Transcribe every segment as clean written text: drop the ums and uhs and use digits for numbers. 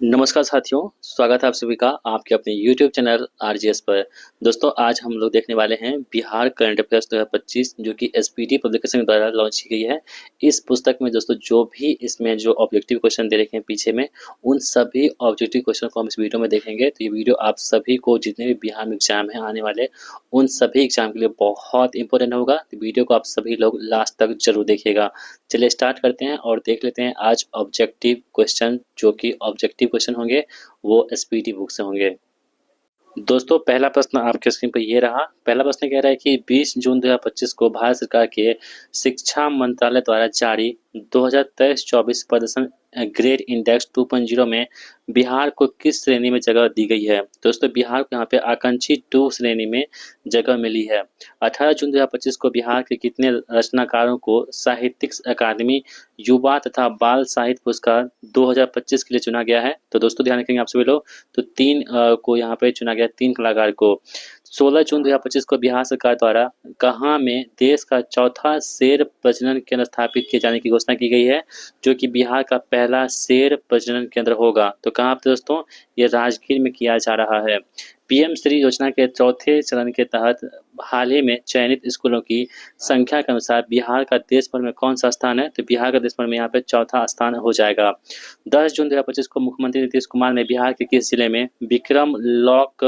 नमस्कार साथियों, स्वागत है आप सभी का आपके अपने YouTube चैनल आरजीएस पर। दोस्तों आज हम लोग देखने वाले हैं बिहार करंट अफेयर्स 2025 जो कि एसपीटी पब्लिकेशन द्वारा लॉन्च की गई है। इस पुस्तक में दोस्तों जो भी इसमें जो ऑब्जेक्टिव क्वेश्चन दे रखे हैं पीछे में, उन सभी ऑब्जेक्टिव क्वेश्चन को हम इस वीडियो में देखेंगे। तो ये वीडियो आप सभी को जितने भी बिहार में एग्जाम हैं आने वाले, उन सभी एग्जाम के लिए बहुत इंपॉर्टेंट होगा। तो वीडियो को आप सभी लोग लास्ट तक जरूर देखिएगा। चलिए स्टार्ट करते हैं और देख लेते हैं आज ऑब्जेक्टिव क्वेश्चन, जो कि ऑब्जेक्टिव क्वेश्चन होंगे वो एसपीटी बुक से होंगे। दोस्तों पहला प्रश्न आपके स्क्रीन पर ये रहा। पहला प्रश्न कह रहा है कि 20 जून 2025 को भारत सरकार के शिक्षा मंत्रालय द्वारा जारी 2023-24 प्रदर्शन ग्रेड इंडेक्स 2.0 में बिहार को किस श्रेणी में जगह दी गई है। दोस्तों बिहार को यहाँ पे आकांक्षी 2 श्रेणी में जगह मिली है। 18 जून 2025 को बिहार के कितने रचनाकारों को साहित्यिक अकादमी युवा तथा बाल साहित्य पुरस्कार 2025 के लिए चुना गया है। तो दोस्तों ध्यान रखेंगे आप सभी लोग, तो 3 को यहाँ पे चुना गया, 3 कलाकार को। 16 जून 2025 को बिहार सरकार द्वारा कहाँ में देश का चौथा शेर प्रजनन केंद्र स्थापित किए जाने की घोषणा की गई है, जो कि बिहार का पहला शेर प्रजनन केंद्र होगा। तो कहाँ पे दोस्तों, ये राजगीर में किया जा रहा है। पीएम श्री योजना के चौथे चरण के तहत हाल ही में चयनित स्कूलों की संख्या के अनुसार बिहार का देश भर में कौन सा स्थान है। तो बिहार का देश भर में यहाँ पे चौथा स्थान हो जाएगा। 10 जून 2025 को मुख्यमंत्री नीतीश कुमार ने बिहार के किस जिले में विक्रम लॉक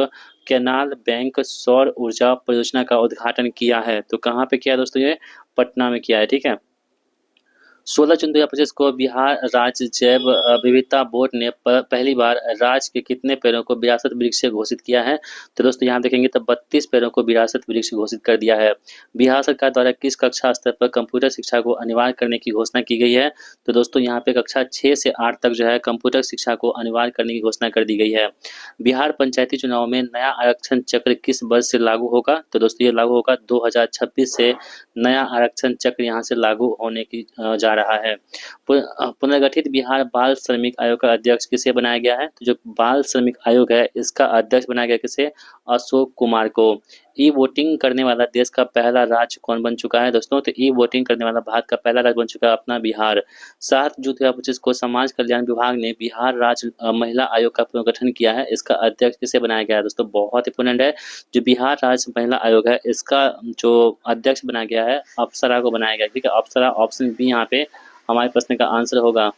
कैनाल बैंक सौर ऊर्जा परियोजना का उद्घाटन किया है। तो कहाँ पे किया दोस्तों, ये पटना में किया है। ठीक है। 16 जून 2025 को बिहार राज्य जैव विविधता बोर्ड ने पहली बार राज्य के कितने पेड़ों को विरासत वृक्ष से घोषित किया है। तो दोस्तों यहाँ देखेंगे तो 32 पेड़ों को विरासत वृक्ष घोषित कर दिया है। बिहार सरकार द्वारा किस कक्षा स्तर पर कंप्यूटर शिक्षा को अनिवार्य करने की घोषणा की गई है। तो दोस्तों यहाँ पे कक्षा 6 से 8 तक जो है कंप्यूटर शिक्षा को अनिवार्य करने की घोषणा कर दी गई है। बिहार पंचायती चुनाव में नया आरक्षण चक्र किस वर्ष से लागू होगा। तो दोस्तों ये लागू होगा 2026 से नया आरक्षण चक्र यहाँ से लागू होने की जा रहा है। पुनर्गठित बिहार बाल श्रमिक आयोग का अध्यक्ष किसे बनाया गया है। तो जो बाल श्रमिक आयोग है इसका अध्यक्ष बनाया गया किसे, अशोक कुमार को। ई वोटिंग करने वाला देश का पहला राज्य कौन बन चुका है दोस्तों। तो ई वोटिंग करने वाला भारत का पहला राज्य बन चुका है अपना बिहार। 7 जून 2025 को समाज कल्याण विभाग ने बिहार राज्य महिला आयोग का पुनर्गठन किया है। इसका अध्यक्ष किसे बनाया गया है दोस्तों, बहुत इंपोर्टेंट है। जो बिहार राज्य महिला आयोग है इसका जो अध्यक्ष बनाया गया है अप्सरा को बनाया गया है। ठीक है, अप्सरा ऑप्शन बी यहाँ पे हमारे प्रश्न का आंसर होगा।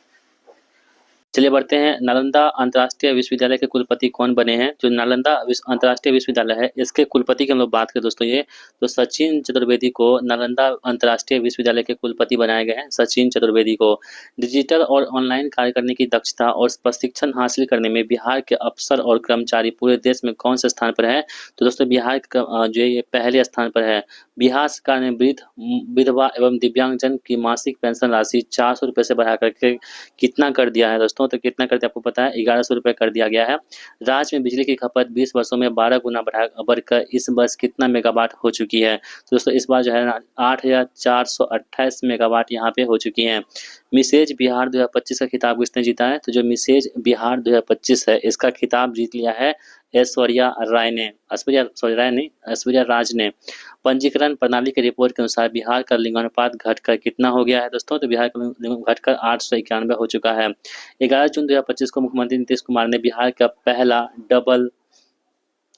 चलिए बढ़ते हैं। नालंदा अंतर्राष्ट्रीय विश्वविद्यालय के कुलपति कौन बने हैं। जो नालंदा अंतर्राष्ट्रीय विश्वविद्यालय है इसके कुलपति की हम लोग बात करें दोस्तों, ये तो सचिन चतुर्वेदी को नालंदा अंतर्राष्ट्रीय विश्वविद्यालय के कुलपति बनाए गए हैं। सचिन चतुर्वेदी को। डिजिटल और ऑनलाइन कार्य करने की दक्षता और प्रशिक्षण हासिल करने में बिहार के अफसर और कर्मचारी पूरे देश में कौन से स्थान पर है। तो दोस्तों बिहार जो है ये पहले स्थान पर है। बिहार सरकार ने वृद्ध, विधवा एवं दिव्यांगजन की मासिक पेंशन राशि 400 रुपये से बढ़ाकर के कितना कर दिया है दोस्तों। तो कितना कर दिया आपको पता है, 1100 रुपये कर दिया गया है। राज्य में बिजली की खपत 20 वर्षों में 12 गुना बढ़कर इस वर्ष कितना मेगावाट हो चुकी है। तो दोस्तों इस बार जो है 8428 मेगावाट यहाँ पे हो चुकी है। मिसेज बिहार 2025 का खिताब किसने जीता है। तो जो मिसेज बिहार 2025 है इसका खिताब जीत लिया है ऐश्वर्या राय ने। ऐश्वर्या राज ने। पंजीकरण प्रणाली की रिपोर्ट के अनुसार बिहार का लिंगानुपात घटकर कितना हो गया है दोस्तों। तो बिहार का लिंगानुपात घटकर 891 हो चुका है। 11 जून 2025 को मुख्यमंत्री नीतीश कुमार ने बिहार का पहला डबल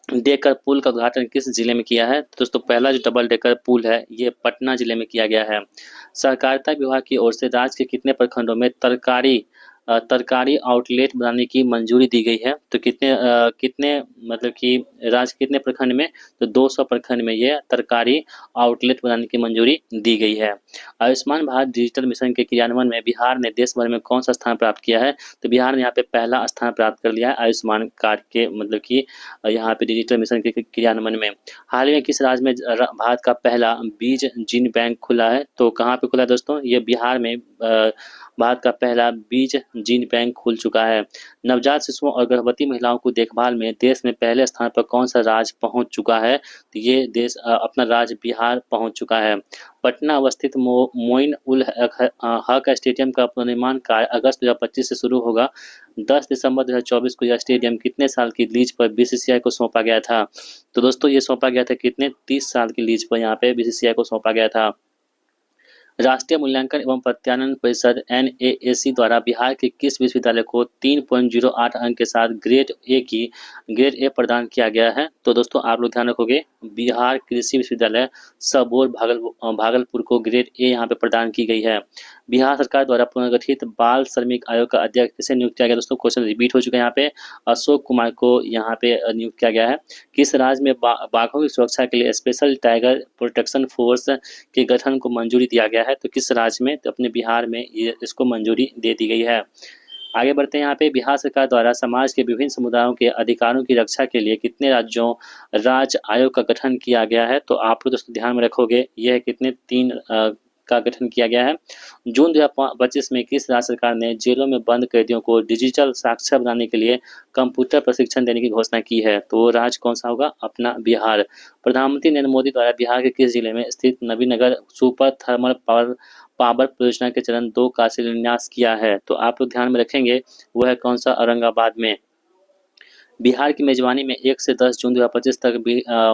डेकर पुल का उद्घाटन किस जिले में किया है। तो दोस्तों पहला जो डबल डेकर पुल है ये पटना जिले में किया गया है। सहकारिता विभाग की ओर से राज्य के कितने प्रखंडों में तरकारी आउटलेट बनाने की मंजूरी दी गई है। तो कितने मतलब कि राज्य के कितने प्रखंड में, तो 200 प्रखंड में ये तरकारी आउटलेट बनाने की मंजूरी दी गई है। आयुष्मान भारत डिजिटल मिशन के क्रियान्वयन में बिहार ने देश भर में कौन सा स्थान प्राप्त किया है। तो बिहार ने यहाँ पे पहला स्थान प्राप्त कर लिया है आयुष्मान कार्ड के मतलब कि यहाँ पे डिजिटल मिशन के क्रियान्वयन में। हाल ही में किस राज्य में भारत का पहला बीज जीन बैंक खुला है। तो कहाँ पे खुला है दोस्तों, ये बिहार में भारत का पहला बीज जीन बैंक खुल चुका है। नवजात शिशुओं और गर्भवती महिलाओं को देखभाल में देश में पहले स्थान पर कौन सा राज्य पहुंच चुका है। तो ये देश अपना राज्य बिहार पहुंच चुका है। पटना अवस्थित मोइन उल हक स्टेडियम का पुनर्निर्माण कार्य अगस्त 2025 से शुरू होगा। 10 दिसंबर 2024 को यह स्टेडियम कितने साल की लीज पर बीसीसीआई को सौंपा गया था। तो दोस्तों ये सौंपा गया था कितने, 30 साल की लीज पर यहाँ पे बीसीसीआई को सौंपा गया था। राष्ट्रीय मूल्यांकन एवं प्रत्यानयन परिषद NAAC द्वारा बिहार के किस विश्वविद्यालय को 3.08 अंक के साथ ग्रेड ए प्रदान किया गया है? तो दोस्तों आप लोग ध्यान रखोगे, बिहार कृषि विश्वविद्यालय सबौर भागलपुर को ग्रेड ए यहाँ पे प्रदान की गई है। बिहार सरकार द्वारा पुनर्गठित बाल श्रमिक आयोग का अध्यक्ष किसे नियुक्त किया गया? दोस्तों क्वेश्चन रिपीट हो चुका है यहाँ पे। अशोक कुमार को यहाँ पे नियुक्त किया गया है। किस राज्य में बाघों की सुरक्षा के लिए स्पेशल टाइगर प्रोटेक्शन फोर्स के गठन को मंजूरी दिया गया है? तो किस राज्य में? तो अपने बिहार में ये इसको मंजूरी दे दी गई है। आगे बढ़ते हैं यहाँ पे। बिहार सरकार द्वारा समाज के विभिन्न समुदायों के अधिकारों की रक्षा के लिए कितने राज्यों राज्य आयोग का गठन किया गया है? तो आप लोग दोस्तों ध्यान में रखोगे, यह कितने 3 का गठन किया गया है। जून 2025 में किस राज्य सरकार ने जेलों में बंद कैदियों को डिजिटल साक्षर बनाने के लिए कंप्यूटर प्रशिक्षण देने की घोषणा की है? तो वो राज्य कौन सा होगा? अपना बिहार। प्रधानमंत्री नरेंद्र मोदी द्वारा बिहार के किस जिले में स्थित नवीनगर सुपर थर्मल पावर परियोजना के चरण 2 का शिलान्यास किया है? तो आप लोग ध्यान में रखेंगे, वो है कौन सा? औरंगाबाद में। बिहार की मेजबानी में 1 से 10 जून 2025 तक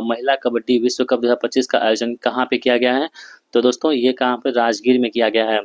महिला कबड्डी विश्व कप 2025 का आयोजन कहाँ पे किया गया है? तो दोस्तों ये कहाँ पे? राजगीर में किया गया है।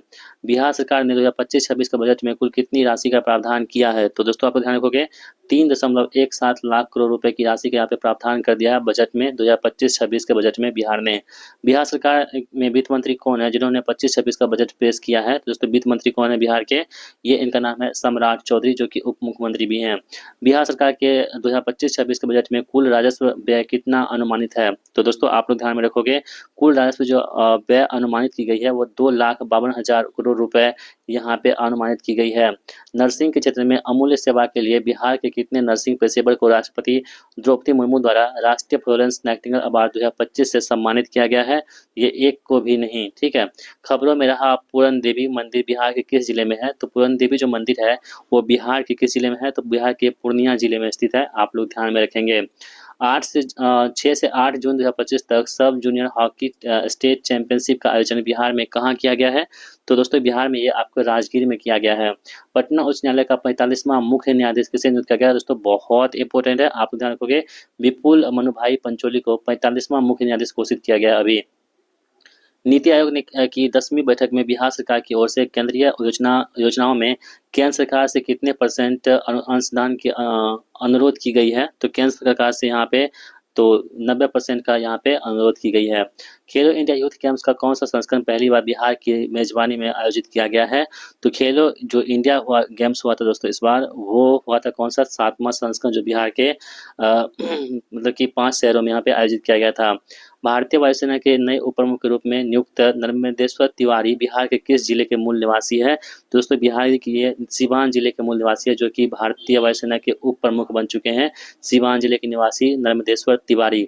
बिहार सरकार ने 2025-26 का बजट में कुल कितनी राशि का प्रावधान किया है? तो दोस्तों आप ध्यान रखोगे, 3.17 लाख करोड़ रुपए की राशि का यहाँ पे प्रावधान कर दिया है बजट में 2025-26 के बजट में बिहार ने। बिहार सरकार में वित्त मंत्री कौन है जिन्होंने 25-26 का बजट पेश किया है? तो दोस्तों वित्त मंत्री कौन है बिहार के? ये इनका नाम है सम्राट चौधरी, जो कि उप मुख्यमंत्री भी हैं। बिहार सरकार के 2025-26 के बजट में कुल राजस्व व्यय कितना अनुमानित है? तो दोस्तों आप लोग ध्यान में रखोगे, कुल राजस्व जो व्यय अनुमानित की गई है वो 2,52,000 करोड़ रुपए यहाँ पे अनुमानित की गई है। नर्सिंग के क्षेत्र में अमूल्य सेवा के लिए बिहार के कितने नर्सिंग पेशेवर को राष्ट्रपति द्रौपदी मुर्मू द्वारा राष्ट्रीय फ्लोरेंस नाइटिंगेल अवार्ड 2025 से सम्मानित किया गया है? ये एक को भी नहीं, ठीक है। खबरों में रहा पूरन देवी मंदिर बिहार के किस जिले में है? तो पूरन देवी जो मंदिर है वो बिहार के किस जिले में है? तो बिहार के पूर्णिया जिले में स्थित है, आप लोग ध्यान में रखेंगे। 6 से 8 जून 2025 तक सब जूनियर हॉकी स्टेट चैंपियनशिप का आयोजन बिहार में कहाँ किया गया है? तो दोस्तों बिहार में ये आपको राजगीर में किया गया है। पटना उच्च न्यायालय का 45वां मुख्य न्यायाधीश किसे नियुक्त किया गया है? दोस्तों बहुत इंपॉर्टेंट है, आप ध्यान रखोगे, विपुल मनुभाई पंचोली को 45वां मुख्य न्यायाधीश घोषित किया गया अभी। नीति आयोग ने की 10वीं बैठक में बिहार सरकार की ओर से केंद्रीय योजनाओं में केंद्र सरकार से कितने % अंशदान की अनुरोध की गई है? तो केंद्र सरकार से यहाँ पे तो 90% का यहाँ पे अनुरोध की गई है। खेलो इंडिया यूथ गेम्स का कौन सा संस्करण पहली बार बिहार की मेजबानी में आयोजित किया गया है? तो खेलो जो इंडिया हुआ गेम्स हुआ था दोस्तों इस बार, वो हुआ था कौन सा? 7वां संस्करण, जो बिहार के मतलब कि 5 शहरों में यहाँ पे आयोजित किया गया था। भारतीय वायुसेना के नए उप प्रमुख के रूप में नियुक्त नर्मदेश्वर तिवारी बिहार के किस जिले के मूल निवासी है? दोस्तों बिहार की ये सिवान जिले के मूल निवासी है, जो कि भारतीय वायुसेना के उप प्रमुख बन चुके हैं। सिवान जिले के निवासी नर्मदेश्वर तिवारी।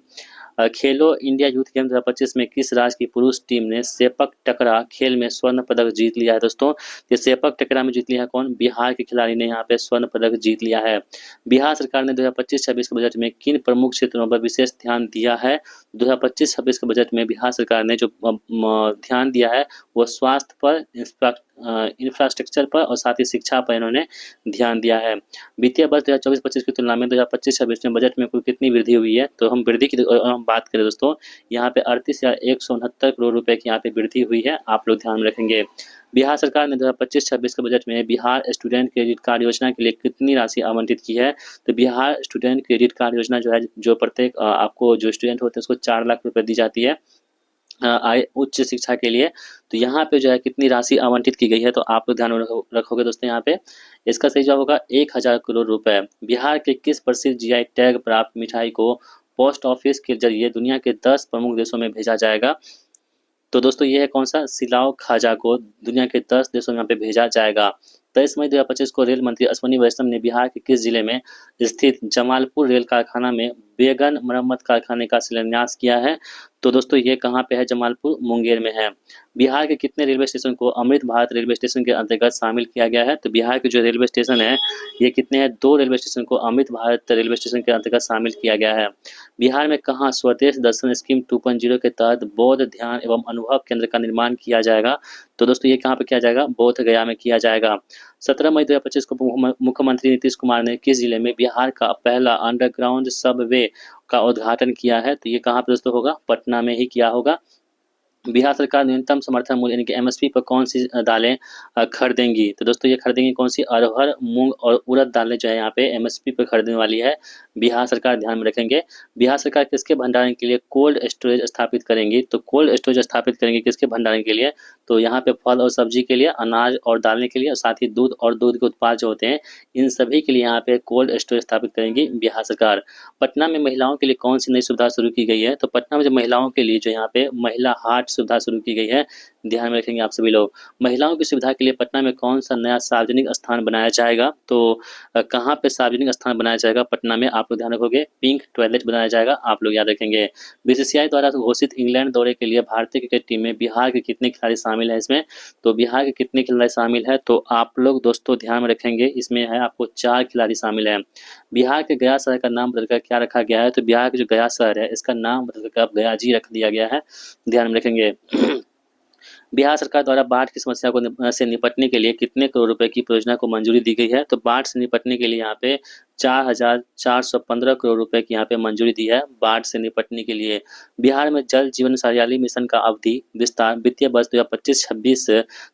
खेलो इंडिया यूथ गेम 2025 में किस राज्य की पुरुष टीम ने सेपक टकरा खेल में स्वर्ण पदक जीत लिया है? दोस्तों ये सेपक टकरा में जीत लिया है कौन? बिहार के खिलाड़ी ने यहाँ पे स्वर्ण पदक जीत लिया है। बिहार सरकार ने 2025-26 के बजट में किन प्रमुख क्षेत्रों पर विशेष ध्यान दिया है? 2025-26 के बजट में बिहार सरकार ने जो ध्यान दिया है वो स्वास्थ्य पर, इंफ्रास्ट्रक्चर पर और साथ ही शिक्षा पर इन्होंने ध्यान दिया है। वित्तीय वर्ष 2024-25 की तुलना में 2025-26 में बजट में कुल कितनी वृद्धि हुई है? तो हम वृद्धि की हम बात करें दोस्तों, यहाँ पे 38,169 करोड़ रुपए की यहाँ पे वृद्धि हुई है, आप लोग ध्यान रखेंगे। बिहार सरकार ने 2025-26 के बजट में बिहार स्टूडेंट क्रेडिट कार्ड योजना के लिए कितनी राशि आवंटित की है? तो बिहार स्टूडेंट क्रेडिट कार्ड योजना जो है, जो प्रत्येक आपको जो स्टूडेंट होते हैं उसको 4 लाख रुपए दी जाती है उच्च शिक्षा के लिए। तो यहाँ पे जो है कितनी राशि आवंटित की गई है? तो आप लोग ध्यान रखोगे दोस्तों, यहाँ पे इसका सही जवाब होगा 1,000 करोड़ रुपए। बिहार के किस प्रसिद्ध GI टैग प्राप्त मिठाई को पोस्ट ऑफिस के जरिए दुनिया के 10 प्रमुख देशों में भेजा जाएगा? तो दोस्तों ये है कौन सा? सिलाव खाजा को दुनिया के 10 देशों में यहाँ पे भेजा जाएगा। 23 मई 2025 को रेल मंत्री अश्विनी वैष्णव ने बिहार के किस जिले में स्थित जमालपुर रेल कारखाना में बेगन मरम्मत कारखाने का शिलान्यास किया है? तो दोस्तों ये कहाँ पे है? जमालपुर मुंगेर में है। बिहार के कितने रेलवे स्टेशन को अमृत भारत रेलवे स्टेशन के अंतर्गत शामिल किया गया है? तो बिहार के जो रेलवे स्टेशन है ये कितने हैं? 2 रेलवे स्टेशन को अमृत भारत रेलवे स्टेशन के अंतर्गत शामिल किया गया है। बिहार में कहाँ स्वदेश दर्शन स्कीम 2.0 के तहत बौद्ध ध्यान एवं अनुभव केंद्र का निर्माण किया जाएगा? तो दोस्तों ये कहाँ पे किया जाएगा? बोध गया में किया जाएगा। 17 मई 2025 को मुख्यमंत्री नीतीश कुमार ने किस जिले में बिहार का पहला अंडरग्राउंड सबवे का उद्घाटन किया है? तो ये कहाँ पे दोस्तों होगा? पटना में ही किया होगा। बिहार सरकार न्यूनतम समर्थन मूल्य यानी कि एमएसपी पर कौन सी दालें खरीदेंगी? तो दोस्तों ये खरीदेंगी कौन सी? अरहर, मूंग और उड़द दालें जो है यहाँ पे एमएसपी पर खरीदने वाली है बिहार सरकार, ध्यान में रखेंगे। बिहार सरकार किसके भंडारण के लिए कोल्ड स्टोरेज स्थापित करेंगी? तो कोल्ड स्टोरेज स्थापित करेंगे किसके भंडारण के लिए? तो यहाँ पे फल और सब्जी के लिए, अनाज और दालें के लिए, और साथ ही दूध और दूध के उत्पाद जो होते हैं इन सभी के लिए यहाँ पे कोल्ड स्टोरेज स्थापित करेंगी बिहार सरकार। पटना में महिलाओं के लिए कौन सी नई सुविधा शुरू की गई है? तो पटना में जो महिलाओं के लिए जो यहाँ पे महिला हाट सुविधा शुरू की गई है, ध्यान में रखेंगे आप सभी लोग। महिलाओं की सुविधा के लिए पटना में कौन सा नया सार्वजनिक स्थान बनाया जाएगा? तो कहाँ पे सार्वजनिक स्थान बनाया जाएगा पटना में? आप लोग ध्यान रखोगे, पिंक टॉयलेट बनाया जाएगा, आप लोग याद रखेंगे। बीसीसीआई द्वारा घोषित इंग्लैंड दौरे के लिए भारतीय क्रिकेट टीम में बिहार के कितने खिलाड़ी शामिल है इसमें? तो बिहार के कितने खिलाड़ी शामिल है? तो आप लोग दोस्तों ध्यान में रखेंगे, इसमें है आपको 4 खिलाड़ी शामिल है। बिहार के गया शहर का नाम बदलकर क्या रखा गया है? तो बिहार के जो गया शहर है इसका नाम बदलकर अब गया जी रख दिया गया है, ध्यान में रखेंगे। बिहार सरकार द्वारा बाढ़ की समस्या को से निपटने के लिए कितने करोड़ रुपए की परियोजना को मंजूरी दी गई है? तो बाढ़ से निपटने के लिए यहाँ पे 4,415 करोड़ रुपए की यहाँ पे मंजूरी दी है बाढ़ से निपटने के लिए। बिहार में जल जीवन हरियाली मिशन का अवधि विस्तार वित्तीय वर्ष 2025-26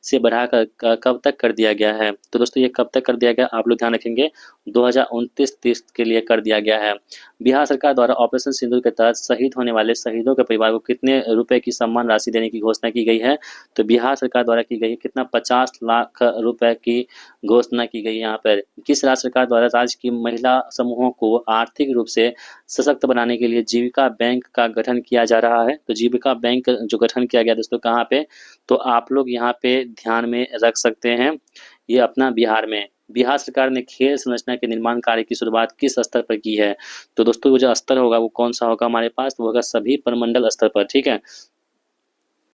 से बढ़ाकर कब तक कर दिया गया है? तो दोस्तों ये कब तक कर दिया गया, आप लोग ध्यान रखेंगे, 2029-30 के लिए कर दिया गया है। बिहार सरकार द्वारा ऑपरेशन सिंदूर के तहत शहीद होने वाले शहीदों के परिवार को कितने रुपए की सम्मान राशि देने की घोषणा की गई है? तो बिहार सरकार द्वारा की गई है कितना, 50 लाख रुपए की घोषणा की गई यहाँ पर। किस राज्य सरकार द्वारा राज्य की महिला समूहों को आर्थिक रूप से सशक्त बनाने के लिए जीविका बैंक का गठन किया जा रहा है? तो जीविका बैंक जो गठन किया गया दोस्तों कहाँ पे? तो आप लोग यहाँ पे ध्यान में रख सकते हैं, ये अपना बिहार में। बिहार सरकार ने खेल संरचना के निर्माण कार्य की शुरुआत किस स्तर पर की है? तो दोस्तों वो जो स्तर होगा वो कौन सा होगा हमारे पास? तो वो होगा सभी प्रमंडल स्तर पर, ठीक है।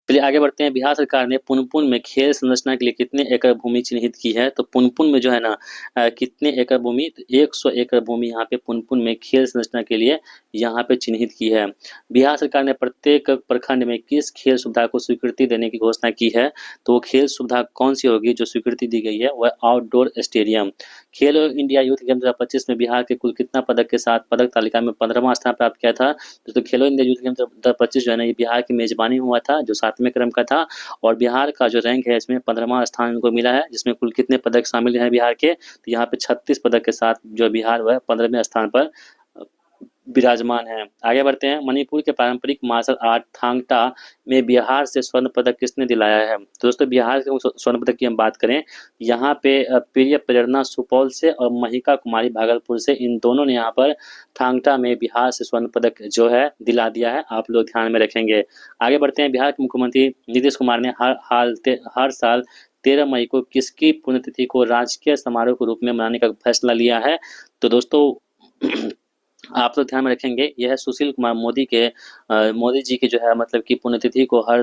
चलिए आगे बढ़ते हैं। बिहार सरकार ने पुनपुन में खेल संरचना के लिए कितने एकड़ भूमि चिन्हित की है? तो पुनपुन में जो है ना कितने एकड़ भूमि? तो 100 एकड़ भूमि यहाँ पे पुनपुन में खेल संरचना के लिए यहाँ पे चिन्हित की है। बिहार सरकार ने प्रत्येक प्रखंड में किस खेल सुविधा को स्वीकृति देने की घोषणा की है? तो वो खेल सुविधा कौन सी होगी जो स्वीकृति दी गई है? वह आउटडोर स्टेडियम। खेलो इंडिया यूथ गेम 2025 में बिहार के कुल कितना पदक के साथ पदक तालिका में 15वां स्थान प्राप्त किया था? तो खेलो इंडिया यूथ गेम 2025 जो है ना ये बिहार की मेजबानी हुआ था, जो 7वें क्रम का था, और बिहार का जो रैंक है इसमें 15वां स्थान इनको मिला है, जिसमें कुल कितने पदक शामिल हैं बिहार के? तो यहाँ पे 36 पदक के साथ जो बिहार वह 15वें स्थान पर विराजमान है। आगे बढ़ते हैं। मणिपुर के पारंपरिक मार्शल आर्ट थांग टा में बिहार से स्वर्ण पदक किसने दिलाया है? तो दोस्तों बिहार के स्वर्ण पदक की हम बात करें, यहाँ पे प्रिय प्रेरणा सुपौल से और महिका कुमारी भागलपुर से, इन दोनों ने यहाँ पर थांग टा में बिहार से स्वर्ण पदक जो है दिला दिया है, आप लोग ध्यान में रखेंगे। आगे बढ़ते हैं। बिहार के मुख्यमंत्री नीतीश कुमार ने हर साल 13 मई को किसकी पुण्यतिथि को राजकीय समारोह के रूप में मनाने का फैसला लिया है? तो दोस्तों आप लोग ध्यान में रखेंगे, यह है सुशील कुमार मोदी के मोदी जी की जो है मतलब कि पुण्यतिथि को हर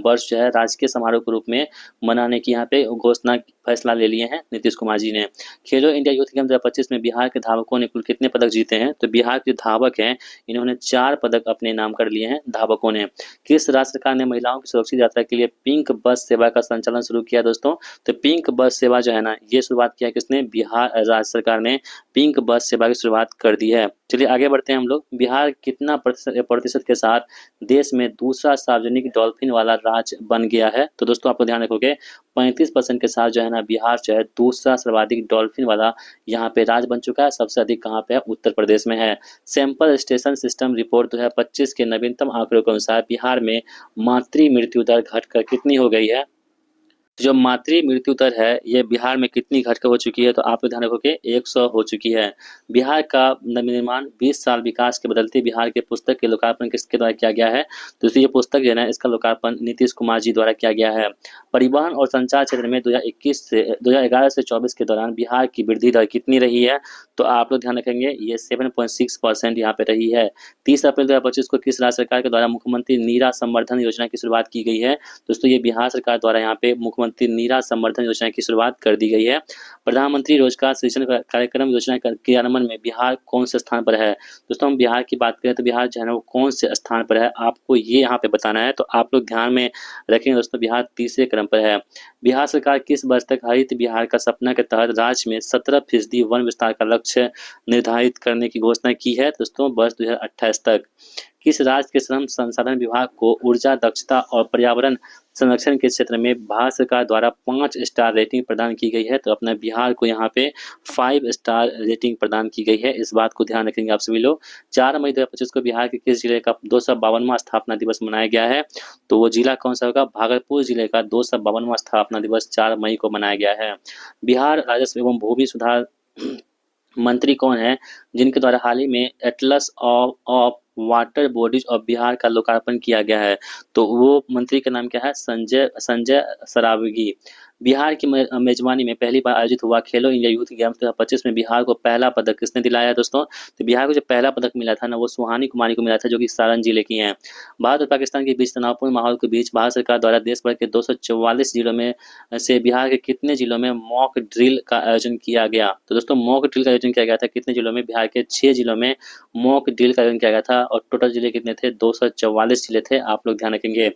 वर्ष जो है राजकीय समारोह के रूप में मनाने की यहाँ पे घोषणा फैसला ले लिए हैं नीतीश कुमार जी ने। खेलो इंडिया यूथ गेम 2025 में बिहार के धावकों ने कुल कितने पदक जीते हैं? तो बिहार के धावक हैं इन्होंने 4 पदक अपने नाम कर लिए हैं धावकों ने। किस राज्य सरकार ने महिलाओं की सुरक्षित यात्रा के लिए पिंक बस सेवा का संचालन शुरू किया दोस्तों? तो पिंक बस सेवा जो है ना ये शुरुआत किया किसने? बिहार राज्य सरकार ने पिंक बस सेवा की शुरुआत कर दी है। चलिए आगे बढ़ते हैं हम लोग। बिहार कितना प्रतिशत के साथ देश में दूसरा सार्वजनिक डॉल्फिन वाला राज्य बन गया है? तो दोस्तों आपको ध्यान रखोगे 35% के साथ जो है ना बिहार जो है दूसरा सर्वाधिक डॉल्फिन वाला यहाँ पे राज्य बन चुका है। सबसे अधिक कहाँ पे है? उत्तर प्रदेश में है। सैंपल स्टेशन सिस्टम रिपोर्ट 2025 के नवीनतम आंकड़ों के अनुसार बिहार में मातृ मृत्यु दर घटकर कितनी हो गई है? जो मातृ मृत्यु दर है ये बिहार में कितनी घटकर हो चुकी है? तो आप ध्यान रखोगे 100 हो चुकी है। बिहार का नवनिर्माण 20 साल विकास के बदलते बिहार के पुस्तक के लोकार्पण किसके द्वारा किया गया है? तो ये पुस्तक जो है ना इसका लोकार्पण नीतीश कुमार जी द्वारा किया गया है। परिवहन और संचार क्षेत्र में 2011 से 24 के दौरान बिहार की वृद्धि दर कितनी रही है? तो आप लोग ध्यान रखेंगे ये 7.6% यहाँ पे रही है। 30 अप्रैल 2025 को किस राज्य सरकार के द्वारा मुख्यमंत्री नीरा संवर्धन योजना की शुरुआत की गई है? दोस्तों ये बिहार सरकार द्वारा यहाँ पे मुख्यमंत्री नीरा संवर्धन योजना की शुरुआत कर दी गई है। प्रधानमंत्री रोजगार सृजन कार्यक्रम योजना के क्रियान्वयन में बिहार कौन से स्थान पर है? दोस्तों हम बिहार की बात करें तो बिहार जो है ना वो कौन से स्थान पर है आपको ये यहाँ पे बताना है, तो आप लोग ध्यान में रखेंगे दोस्तों बिहार तीसरे क्रम पर है। बिहार सरकार किस वर्ष तक हरित बिहार का सपना के तहत राज्य में 17% वन विस्तार का लक्ष्य निर्धारित करने की घोषणा की है? दोस्तों वर्ष 2028 तक। किस राज्य के श्रम संसाधन विभाग को ऊर्जा दक्षता और पर्यावरण संरक्षण के क्षेत्र में भारत सरकार द्वारा 5 स्टार रेटिंग प्रदान की गई है? तो अपना बिहार को यहाँ पे 5 स्टार रेटिंग प्रदान की गई है। इस बात को ध्यान रखेंगे आप सभी लोग। 4 मई 2025 को बिहार के किस जिले का 252वां स्थापना दिवस मनाया गया है? तो वो जिला कौन सा होगा? भागलपुर जिले का 252वां स्थापना दिवस 4 मई को मनाया गया है। बिहार राजस्व एवं भूमि सुधार मंत्री कौन है जिनके द्वारा हाल ही में Atlas of water bodies of Bihar का लोकार्पण किया गया है? तो वो मंत्री का नाम क्या है? संजय संजय सरावगी। बिहार की मेजबानी में पहली बार आयोजित हुआ खेलो इंडिया यूथ गेम्स 2025 में बिहार को पहला पदक किसने दिलाया है दोस्तों? तो बिहार को जो पहला पदक मिला था ना, वो सुहानी कुमारी को मिला था, जो कि सारण जिले की हैं। भारत और पाकिस्तान के बीच तनावपूर्ण माहौल के बीच भारत सरकार द्वारा देश भर के 244 जिलों में से बिहार के कितने जिलों में मॉक ड्रिल का आयोजन किया गया? तो दोस्तों मॉक ड्रिल का आयोजन किया गया था कितने जिलों में? बिहार के 6 जिलों में मॉक ड्रिल का आयोजन किया गया था, और टोटल जिले कितने थे? 244 जिले थे। आप लोग ध्यान रखेंगे।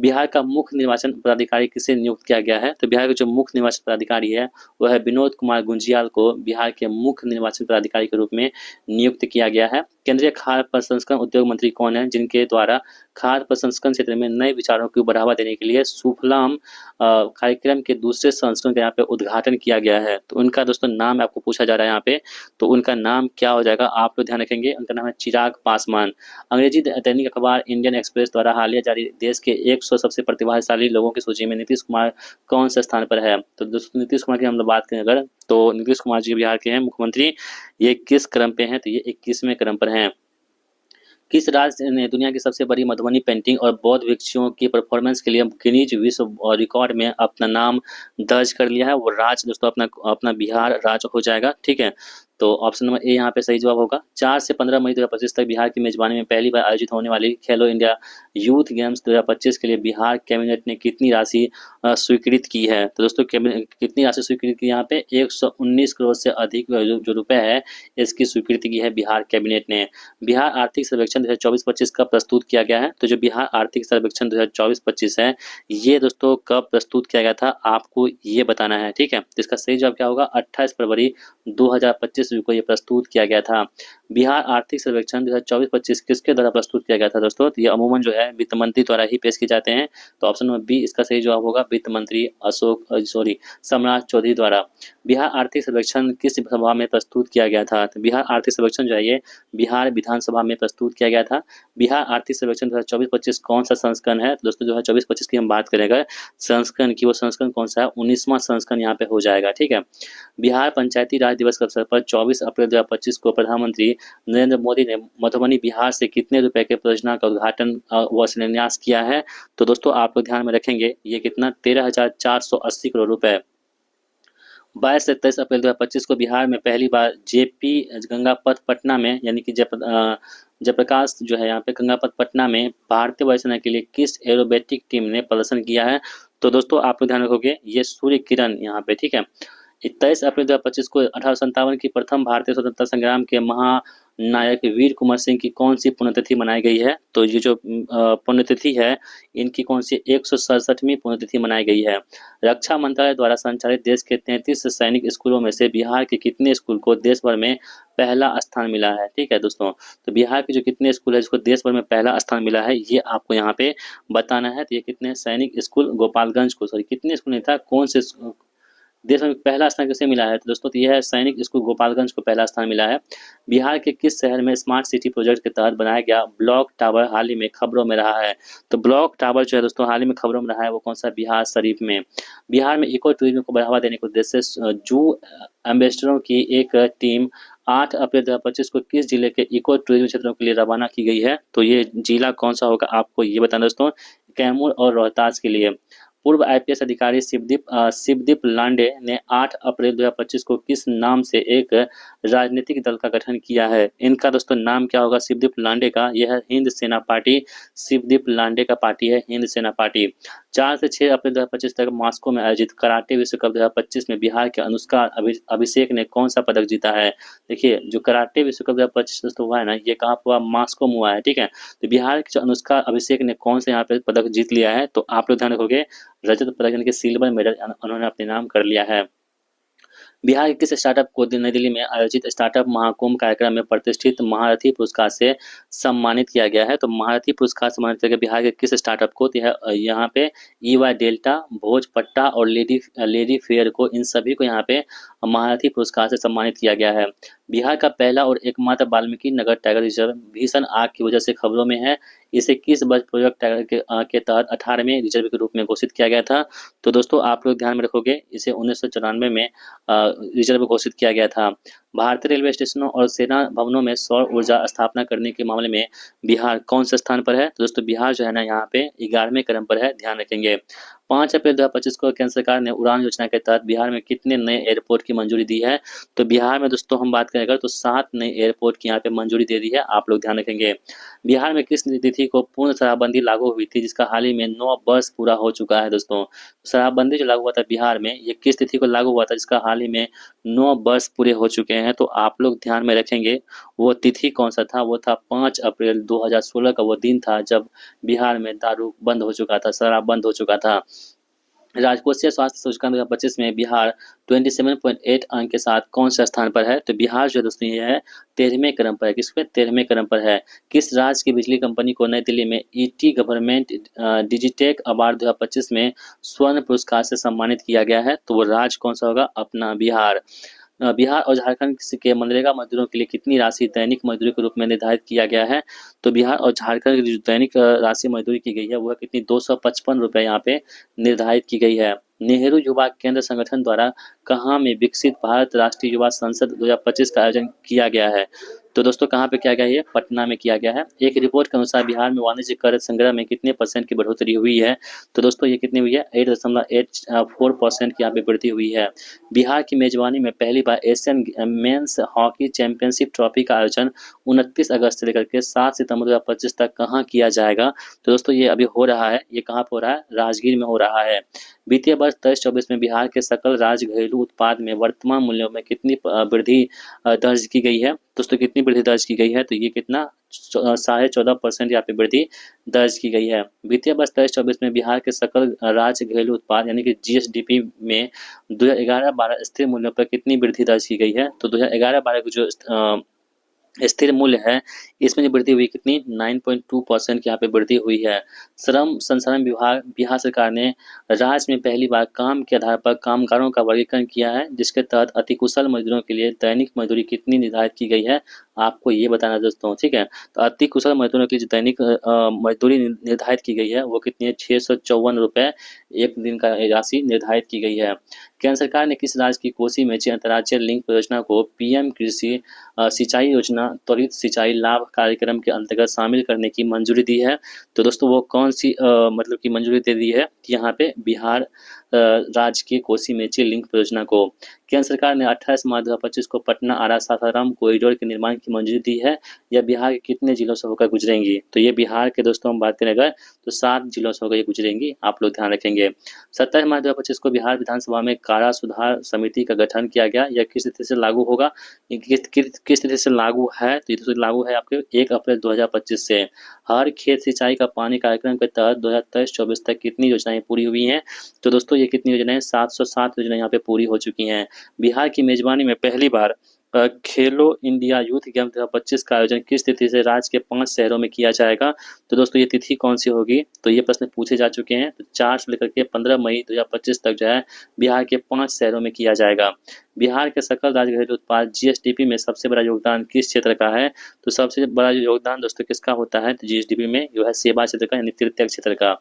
बिहार का मुख्य निर्वाचन पदाधिकारी किसे नियुक्त किया गया है? तो बिहार का जो मुख्य निर्वाचन पदाधिकारी है वो है विनोद कुमार गुंजियाल को बिहार के मुख्य निर्वाचन पदाधिकारी के रूप में नियुक्त किया गया है। केंद्रीय खाद्य प्रसंस्करण उद्योग मंत्री कौन है जिनके द्वारा खाद्य प्रसंस्करण क्षेत्र में नए विचारों को बढ़ावा देने के लिए सुफलाम कार्यक्रम के दूसरे संस्करण का यहाँ पे उद्घाटन किया गया है? तो उनका दोस्तों नाम आपको पूछा जा रहा है यहाँ पे, तो उनका नाम क्या हो जाएगा? आप लोग ध्यान रखेंगे। उनका नाम है चिराग पासवान। अंग्रेजी दैनिक अखबार इंडियन एक्सप्रेस द्वारा हालिया जारी देश के 100 सबसे प्रतिभाशाली लोगों की सूची में नीतीश कुमार कौन से स्थान पर है? तो दोस्तों नीतीश कुमार की हम लोग बात करें अगर, तो नीतीश कुमार जी बिहार के हैं मुख्यमंत्री। ये किस क्रम पे हैं? तो ये 21वें क्रम पर हैं। किस राज्य ने दुनिया की सबसे बड़ी मधुबनी पेंटिंग और बौद्ध भिक्षुओं की परफॉर्मेंस के लिए गिनीज विश्व रिकॉर्ड में अपना नाम दर्ज कर लिया है? वो राज्य दोस्तों अपना बिहार राज्य हो जाएगा। ठीक है, तो ऑप्शन नंबर ए यहाँ पे सही जवाब होगा। 4 से 15 मई 2025 तक बिहार की मेजबानी में पहली बार आयोजित होने वाली खेलो इंडिया यूथ गेम्स 2025 के लिए बिहार कैबिनेट ने कितनी राशि स्वीकृत की है? तो दोस्तों कितनी राशि स्वीकृत की? यहाँ पे 119 करोड़ से अधिक जो रुपए है इसकी स्वीकृति की है बिहार कैबिनेट ने। बिहार आर्थिक सर्वेक्षण 2024-25 कब प्रस्तुत किया गया है? तो जो बिहार आर्थिक सर्वेक्षण 2024-25 है ये दोस्तों कब प्रस्तुत किया गया था आपको ये बताना है। ठीक है, तो इसका सही जवाब क्या होगा? 28 फरवरी 2025 को ये प्रस्तुत किया गया था। बिहार आर्थिक सर्वेक्षण 2024-25 किसके द्वारा प्रस्तुत किया गया था दोस्तों? तो ये अमूमन जो है वित्त मंत्री द्वारा ही पेश किए जाते हैं। तो ऑप्शन नंबर बी इसका सही जवाब होगा, वित्त मंत्री सम्राट चौधरी द्वारा। बिहार आर्थिक सर्वेक्षण किस सभा में प्रस्तुत किया गया था? तो बिहार आर्थिक सर्वेक्षण जो है ये बिहार विधानसभा में प्रस्तुत किया गया था। बिहार आर्थिक सर्वेक्षण 2024-25 कौन सा संस्करण है? तो दोस्तों 2024-25 की हम बात करेंगे संस्करण की, वो संस्करण कौन सा है? 19वां संस्करण यहाँ पे हो जाएगा। ठीक है, बिहार पंचायती राज दिवस के अवसर पर 24 अप्रैल 2025 को प्रधानमंत्री नरेंद्र मोदी ने मधुबनी बिहार से कितने रुपए के परियोजना का उद्घाटन व शिलान्यास किया है? तो दोस्तों आप लोग ध्यान में रखेंगे ये कितना? 13,480 करोड़ रुपए। 22 से 23 अप्रैल 2025 को बिहार में पहली बार जेपी गंगापथ पटना में, यानी कि जयप्रकाश जो है यहाँ पे गंगापथ पटना में भारतीय वायुसेना के लिए किस एरोबेटिक टीम ने प्रदर्शन किया है? तो दोस्तों आप लोग ध्यान रखोगे ये सूर्य किरण यहाँ पे। ठीक है, 23 अप्रैल 2025 को 1857 की प्रथम भारतीय स्वतंत्रता संग्राम के महानायक वीर कुंवर सिंह की कौन सी पुण्यतिथि मनाई गई है? तो ये जो पुण्यतिथि है इनकी कौन सी 167वीं पुण्यतिथि मनाई गई है। रक्षा मंत्रालय द्वारा संचालित देश के 33 सैनिक स्कूलों में से बिहार के कितने स्कूल को देश भर में पहला स्थान मिला है? ठीक है दोस्तों, तो बिहार के जो कितने स्कूल है जिसको देश भर में पहला स्थान मिला है ये आपको यहाँ पे बताना है। तो ये कितने सैनिक स्कूल गोपालगंज को, सॉरी कितने स्कूल नहीं था, कौन से देश में पहला स्थान किसे मिला है? तो दोस्तों यह है सैनिक स्कूल गोपालगंज को पहला स्थान मिला है। बिहार के किस शहर में स्मार्ट सिटी प्रोजेक्ट के तहत बनाया गया ब्लॉक टावर हाल ही में खबरों में रहा है? तो ब्लॉक टावर जो है दोस्तों हाल ही में खबरों में रहा है वो कौन सा? बिहार शरीफ में। बिहार में इको टूरिज्म को बढ़ावा देने के उद्देश्य से जू एम्बेसडरों की एक टीम 8 अप्रैल 2025 को किस जिले के इको टूरिज्म क्षेत्रों के लिए रवाना की गई है? तो ये जिला कौन सा होगा आपको ये बताना दोस्तों, कैमूर और रोहतास के लिए। पूर्व आईपीएस अधिकारी शिवदीप लांडे ने 8 अप्रैल 2025 को किस नाम से एक राजनीतिक दल का गठन किया है? इनका दोस्तों नाम क्या होगा शिवदीप लांडे का? यह है हिंद सेना पार्टी। शिवदीप लांडे का पार्टी है हिंद सेना पार्टी। 4 से 6 अप्रैल 2025 तक मॉस्को में आयोजित कराटे विश्व कप 2025 में बिहार के अनुष्का अभिषेक ने कौन सा पदक जीता है? देखिए जो कराटे विश्व कप 2025 दोस्तों हुआ है ना, ये कहाँ हुआ? मॉस्को में हुआ है। ठीक है, तो बिहार के जो अनुष्का अभिषेक ने कौन सा यहाँ पे पदक जीत लिया है? तो आप लोग ध्यान रखोगे रजत पदक यानी कि सिल्वर मेडल उन्होंने अपने नाम कर लिया है। बिहार के किस स्टार्टअप को नई दिल्ली में आयोजित स्टार्टअप महाकुंभ कार्यक्रम में प्रतिष्ठित महारथी पुरस्कार से सम्मानित किया गया है? तो महारथी पुरस्कार सम्मानित किया गया बिहार के किस स्टार्टअप को? तो यहाँ पे ईवा डेल्टा, भोज पट्टा और लेडी फेयर को, इन सभी को यहाँ पे महारथी पुरस्कार से सम्मानित किया गया है। बिहार का पहला और एकमात्र वाल्मीकि नगर टाइगर रिजर्व भीषण आग की वजह से खबरों में है। इसे किस वर्ष प्रोजेक्ट टाइगर के तहत 18वें रिजर्व के रूप में घोषित किया गया था? तो दोस्तों आप लोग ध्यान में रखोगे, इसे 1994 में रिजर्व घोषित किया गया था। भारतीय रेलवे स्टेशनों और सेना भवनों में सौर ऊर्जा स्थापना करने के मामले में बिहार कौन से स्थान पर है? तो दोस्तों बिहार जो है ना यहाँ पे 11वें क्रम पर है, ध्यान रखेंगे। 5 अप्रैल 2025 को केंद्र सरकार ने उड़ान योजना के तहत बिहार में कितने नए एयरपोर्ट की मंजूरी दी है? तो बिहार में दोस्तों हम बात करें अगर, तो 7 नए एयरपोर्ट की यहाँ पे मंजूरी दे दी है, आप लोग ध्यान रखेंगे। बिहार में किस तिथि को पूर्ण शराबबंदी लागू हुई थी, जिसका हाल ही में 9 वर्ष पूरा हो चुका है? दोस्तों शराबबंदी जो लागू हुआ था बिहार में, ये किस तिथि को लागू हुआ था, जिसका हाल ही में 9 वर्ष पूरे हो चुके हैं? तो आप लोग ध्यान में रखेंगे, वो तिथि कौन सा था? वो था 5 अप्रैल 2016 का वो दिन था जब बिहार में दारू बंद हो चुका था, शराब बंद हो चुका था। राजकोषीय स्वास्थ्य सूचकांक 2025 में बिहार 27.8 अंक के साथ कौन से स्थान पर है? तो बिहार जो दोस्तों ये है 13वें क्रम पर है। किस पे? 13वें क्रम पर है। किस राज्य की बिजली कंपनी को नई दिल्ली में ईटी गवर्नमेंट डिजिटेक अवार्ड 2025 में स्वर्ण पुरस्कार से सम्मानित किया गया है? तो वो राज्य कौन सा होगा? अपना बिहार। बिहार और झारखंड के मनरेगा मजदूरों के लिए कितनी राशि दैनिक मजदूरी के रूप में निर्धारित किया गया है? तो बिहार और झारखंड की जो दैनिक राशि मजदूरी की गई है वह कितनी 255 रुपये यहाँ पे निर्धारित की गई है। नेहरू युवा केंद्र संगठन द्वारा कहाँ में विकसित भारत राष्ट्रीय युवा संसद 2025 का आयोजन किया गया है? तो दोस्तों कहाँ पे किया गया है? ये पटना में किया गया है। एक रिपोर्ट के अनुसार बिहार में वाणिज्य कर संग्रह में कितने % की बढ़ोतरी हुई है? तो दोस्तों ये कितनी हुई है? 8.84% की यहाँ पे वृद्धि हुई है। बिहार की मेजबानी में पहली बार Asian men's hockey championship trophy का आयोजन 29 अगस्त से लेकर के 7 सितंबर 2025 तक कहाँ किया जाएगा? तो दोस्तों ये अभी हो रहा है, ये कहाँ पर हो रहा है? राजगीर में हो रहा है। वित्तीय वर्ष 23-24 में बिहार के सकल राज्य घरेलू उत्पाद में वर्तमान मूल्यों में कितनी वृद्धि दर्ज की गई है? दोस्तों कितनी वृद्धि दर्ज की गई है? तो ये कितना 14.5% यहाँ पे वृद्धि दर्ज की गई है। वित्तीय वर्ष 23-24 में बिहार के सकल राज्य घरेलू उत्पाद यानी कि जीएसडीपी में 2011-12 स्थिर मूल्यों पर कितनी वृद्धि दर्ज की गई है? तो 2011-12 की जो स्थिर मूल्य है, इसमें जो वृद्धि हुई कितनी? 9.2% की यहाँ पे वृद्धि हुई है। श्रम संसाधन विभाग बिहार सरकार ने राज्य में पहली बार काम के आधार पर कामगारों का वर्गीकरण किया है, जिसके तहत अतिकुशल मजदूरों के लिए दैनिक मजदूरी कितनी निर्धारित की गई है, आपको ये बताना है दोस्तों, ठीक है। तो अतिकुशल मजदूरों के लिए जो दैनिक मजदूरी निर्धारित की गई है वो कितनी है? 654 रुपये एक दिन का राशि निर्धारित की गई है। केंद्र सरकार ने किस राज्य की कोसी मेची अंतर्राज्यीय लिंक परियोजना को पीएम कृषि सिंचाई योजना त्वरित सिंचाई लाभ कार्यक्रम के अंतर्गत शामिल करने की मंजूरी दी है? तो दोस्तों वो कौन सी मतलब की मंजूरी दे दी है? यहाँ पे बिहार राज्य के कोसी मेची लिंक परियोजना को। केंद्र सरकार ने 28 मार्च 2025 को पटना आरा सासाराम कॉरिडोर के निर्माण की मंजूरी दी है। यह बिहार के कितने जिलों से होकर गुजरेंगी? तो ये बिहार के दोस्तों हम बात करें अगर, तो 7 जिलों से होकर ये गुजरेंगी, आप लोग ध्यान रखेंगे। 27 मार्च 2025 को बिहार विधानसभा में कारा सुधार समिति का गठन किया गया। यह किस तिथि से लागू होगा? किस तिथि से लागू है? तो ये लागू है आपके 1 अप्रैल 2025 से। हर खेत सिंचाई का पानी कार्यक्रम के तहत 2023-24 तक कितनी योजनाएं पूरी हुई हैं? तो दोस्तों ये कितनी योजनाएं? 707 योजनाएं यहाँ पे पूरी हो चुकी हैं। बिहार की मेजबानी में पहली बार खेलो इंडिया यूथ गेम 2025 का आयोजन किस तिथि से राज्य के 5 शहरों में किया जाएगा? तो दोस्तों ये तिथि कौन सी होगी? तो ये प्रश्न पूछे जा चुके हैं। तो 4 से लेकर के 15 मई 2025 तक जो है बिहार के 5 शहरों में किया जाएगा। बिहार के सकल राज्य घरेलू उत्पाद जीएसडीपी में सबसे बड़ा योगदान किस क्षेत्र का है? तो सबसे बड़ा योगदान दोस्तों किसका होता है? तो जीएसडीपी में जो है सेवा क्षेत्र का यानी तृतीयक क्षेत्र का।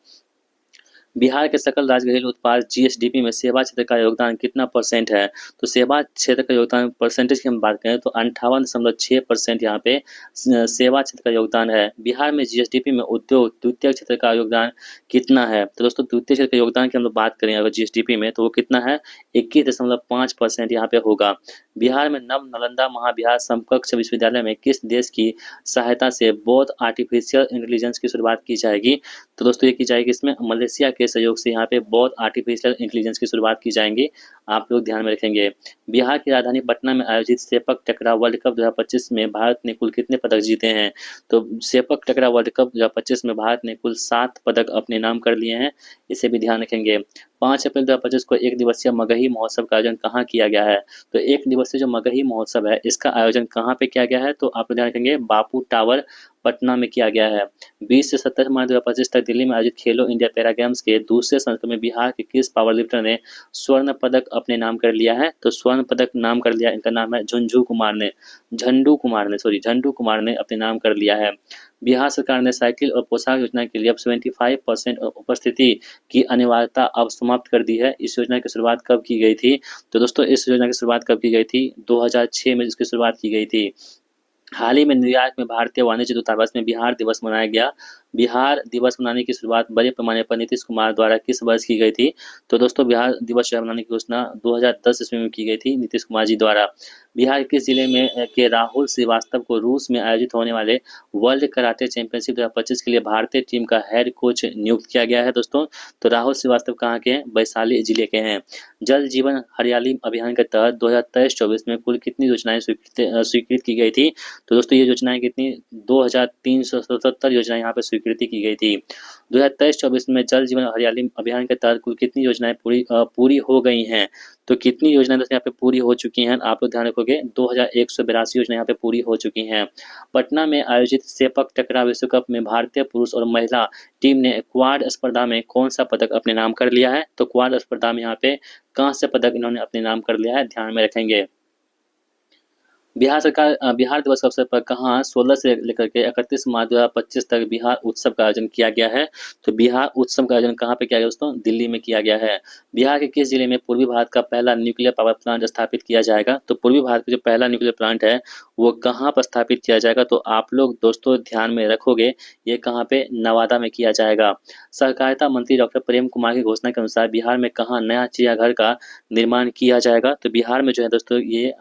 बिहार के सकल राज्य घरेलू उत्पाद जीएसडीपी में सेवा क्षेत्र का योगदान कितना % है? तो सेवा क्षेत्र का योगदान परसेंटेज की हम बात करें तो 58.6% यहाँ पे सेवा क्षेत्र का योगदान है। बिहार में जीएसडीपी में उद्योग द्वितीय क्षेत्र का योगदान कितना है? तो दोस्तों द्वितीय क्षेत्र के योगदान की हम लोग बात करें अगर जीएसडीपी में, तो वो कितना है? 21.5% यहाँ पे होगा। बिहार में नव नालंदा महाविहार समकक्ष विश्वविद्यालय में किस देश की सहायता से बौद्ध आर्टिफिशियल इंटेलिजेंस की शुरुआत की जाएगी? तो दोस्तों ये की जाएगी इसमें मलेशिया के सहयोग से यहाँ पे बौद्ध आर्टिफिशियल इंटेलिजेंस की शुरुआत की जाएंगी, आप लोग ध्यान में रखेंगे। बिहार की राजधानी पटना में आयोजित सेपक टकरा वर्ल्ड कप 2025 में भारत ने कुल कितने पदक जीते हैं? तो सेपक टकरा वर्ल्ड कप 2025 में भारत ने कुल 7 पदक अपने नाम कर लिए हैं, इसे भी ध्यान रखेंगे। 5 अप्रैल 2025 को एक दिवसीय मगही महोत्सव का आयोजन कहाँ किया गया है? तो एक दिवसीय जो मगही महोत्सव है, इसका आयोजन कहाँ पे किया गया है? तो आप लोग ध्यान रखेंगे बापू टावर, पटना में किया गया है। 20 से 27 मार्च 2025 तक दिल्ली में आयोजित खेलो इंडिया पैरा गेम्स के दूसरे संस्करण में बिहार के किस पावर लिफ्टर ने स्वर्ण पदक अपने नाम कर लिया है? तो स्वर्ण पदक नाम कर लिया, इनका नाम है झंडू कुमार ने अपने नाम कर लिया है। बिहार सरकार ने साइकिल और पोशाक योजना के लिए अब 75% उपस्थिति की अनिवार्यता अब समाप्त कर दी है। इस योजना की शुरुआत कब की गई थी? तो दोस्तों इस योजना की शुरुआत कब की गई थी? 2006 में इसकी शुरुआत की गई थी। हाल ही में न्यूयॉर्क में भारतीय वाणिज्य दूतावास में बिहार दिवस मनाया गया। बिहार दिवस मनाने की शुरुआत बड़े पैमाने पर नीतीश कुमार द्वारा किस वर्ष की गई थी? तो दोस्तों बिहार दिवस मनाने की घोषणा 2010 ईस्वी में की गई थी नीतीश कुमार जी द्वारा। बिहार किस जिले में के राहुल श्रीवास्तव को रूस में आयोजित होने वाले वर्ल्ड कराटे चैंपियनशिप 2025 के लिए भारतीय टीम का हेड कोच नियुक्त किया गया है दोस्तों? तो राहुल श्रीवास्तव कहाँ के हैं? वैशाली जिले के हैं। जल जीवन हरियाली अभियान के तहत 2023-24 में कुल कितनी योजनाएं स्वीकृत की गई थी? तो दोस्तों ये योजनाएं कितनी? 2377 योजनाएं यहाँ पे स्वीकृति की गई थी। 2023-24 में जल जीवन हरियाली अभियान के तहत कुल कितनी योजनाएं पूरी हो गई हैं? तो कितनी योजनाएं दोस्तों यहाँ पे पूरी हो चुकी हैं? आप लोग ध्यान रखोगे 2182 योजनाएं यहाँ पे पूरी हो चुकी हैं। पटना में आयोजित सेपक टकरा विश्व कप में भारतीय पुरुष और महिला टीम ने क्वाड स्पर्धा में कौन सा पदक अपने नाम कर लिया है? तो क्वाड स्पर्धा में यहाँ पे कांस्य पदक इन्होंने अपने नाम कर लिया है, ध्यान में रखेंगे। बिहार सरकार बिहार दिवस के अवसर पर कहाँ 16 से लेकर के 31 मार्च 2025 तक बिहार उत्सव का आयोजन किया गया है? तो बिहार उत्सव का आयोजन कहाँ पे किया गया दोस्तों? दिल्ली में किया गया है। बिहार के किस जिले में पूर्वी भारत का पहला न्यूक्लियर पावर प्लांट स्थापित किया जाएगा? तो पूर्वी भारत का जो पहला न्यूक्लियर प्लांट है वो कहाँ पर स्थापित किया जाएगा? तो आप लोग दोस्तों ध्यान में रखोगे, ये कहाँ पे? नवादा में किया जाएगा। सहकारिता मंत्री डॉक्टर प्रेम कुमार की घोषणा के अनुसार बिहार में कहाँ नया चिड़ियाघर का निर्माण किया जाएगा? तो बिहार में जो है दोस्तों ये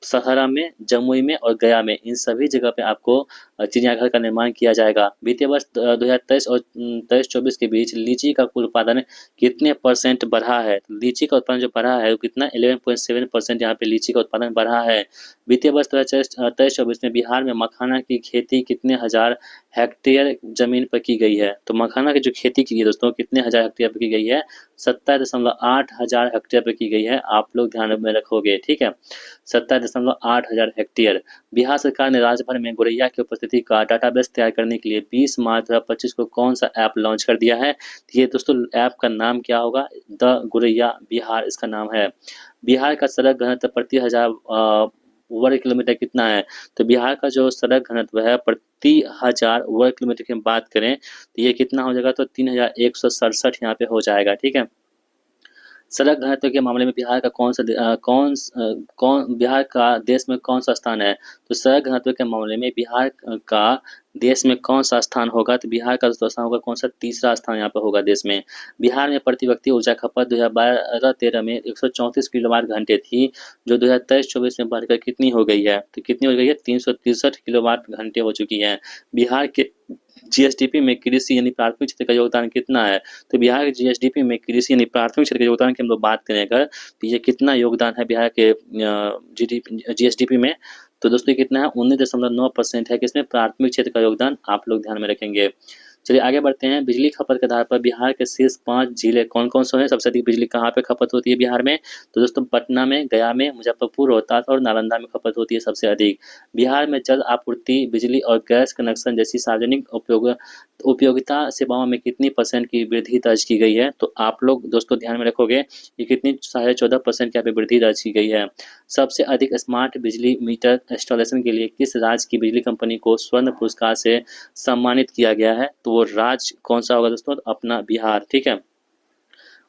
सहारा में, जमुई में और गया में, इन सभी जगह पे आपको चिड़ियाघर का निर्माण किया जाएगा। वित्तीय वर्ष 2023 और 23-24 के बीच लीची का कुल उत्पादन कितने % बढ़ा है? लीची का उत्पादन जो बढ़ा है वो कितना? 11.7% यहाँ पे लीची का उत्पादन बढ़ा है। वित्तीय वर्ष 2023-24 में बिहार में मखाना की खेती कितने हजार हेक्टेयर जमीन पर की गई है? तो मखाना की जो खेती की गई दोस्तों कितने हजार हेक्टेयर पर की गई है? 27.8 हजार हेक्टेयर पर की गई है। आप लोग ध्यान में रखोगे, ठीक है। 27.8 हजार हेक्टेयर। बिहार सरकार ने राज्य भर में गोरैया की उपस्थिति का डाटाबेस तैयार करने के लिए 20 मार्च 2025 को कौन सा ऐप लॉन्च कर दिया है? ये दोस्तों ऐप का नाम क्या होगा? द गोरैया बिहार इसका नाम है। बिहार का सड़क घनत्व प्रति हजार वर्ग किलोमीटर कितना है? तो बिहार का जो सड़क घनत्व है प्रति हजार वर्ग किलोमीटर की हम बात करें तो ये कितना हो जाएगा? तो 3167 यहाँ पे हो जाएगा, ठीक है। सड़क घनत्व के मामले में बिहार का बिहार का देश में कौन सा स्थान है? तो सड़क घनत्व के मामले में बिहार का देश में कौन सा स्थान होगा? तो बिहार का जो स्थान होगा कौन सा? तीसरा स्थान यहाँ पर होगा देश में। बिहार में प्रति व्यक्ति ऊर्जा खपत 2012-13 में 134 किलोवाट घंटे थी, जो 2023-24 में बढ़कर कितनी हो गई है? तो कितनी हो गई है? 363 किलोवाट घंटे हो चुकी है। बिहार के जीएसडीपी में कृषि यानी प्राथमिक क्षेत्र का योगदान कितना है? तो बिहार के जीएसडीपी में कृषि यानी प्राथमिक क्षेत्र के योगदान की हम लोग बात करें अगर, तो ये कितना योगदान है बिहार के जीएसडीपी में? तो दोस्तों कितना है? 19.9% है किसमें? प्राथमिक क्षेत्र का योगदान। आप लोग ध्यान में रखेंगे। चलिए आगे बढ़ते हैं। बिजली खपत के आधार पर बिहार के शीर्ष 5 जिले कौन कौन से हैं? सबसे अधिक बिजली कहाँ पे खपत होती है बिहार में? तो दोस्तों पटना में, गया में, मुजफ्फरपुर, रोहतास और नालंदा में खपत होती है सबसे अधिक। बिहार में जल आपूर्ति, बिजली और गैस कनेक्शन जैसी सार्वजनिक उपयोगिता सेवाओं में कितनी % की वृद्धि दर्ज की गई है? तो आप लोग दोस्तों ध्यान में रखोगे ये कितनी? 14.5% यहाँ पे वृद्धि दर्ज की गई है। सबसे अधिक स्मार्ट बिजली मीटर इंस्टॉलेशन के लिए किस राज्य की बिजली कंपनी को स्वर्ण पुरस्कार से सम्मानित किया गया है? तो वो राज्य कौन सा होगा दोस्तों? अपना बिहार, ठीक है।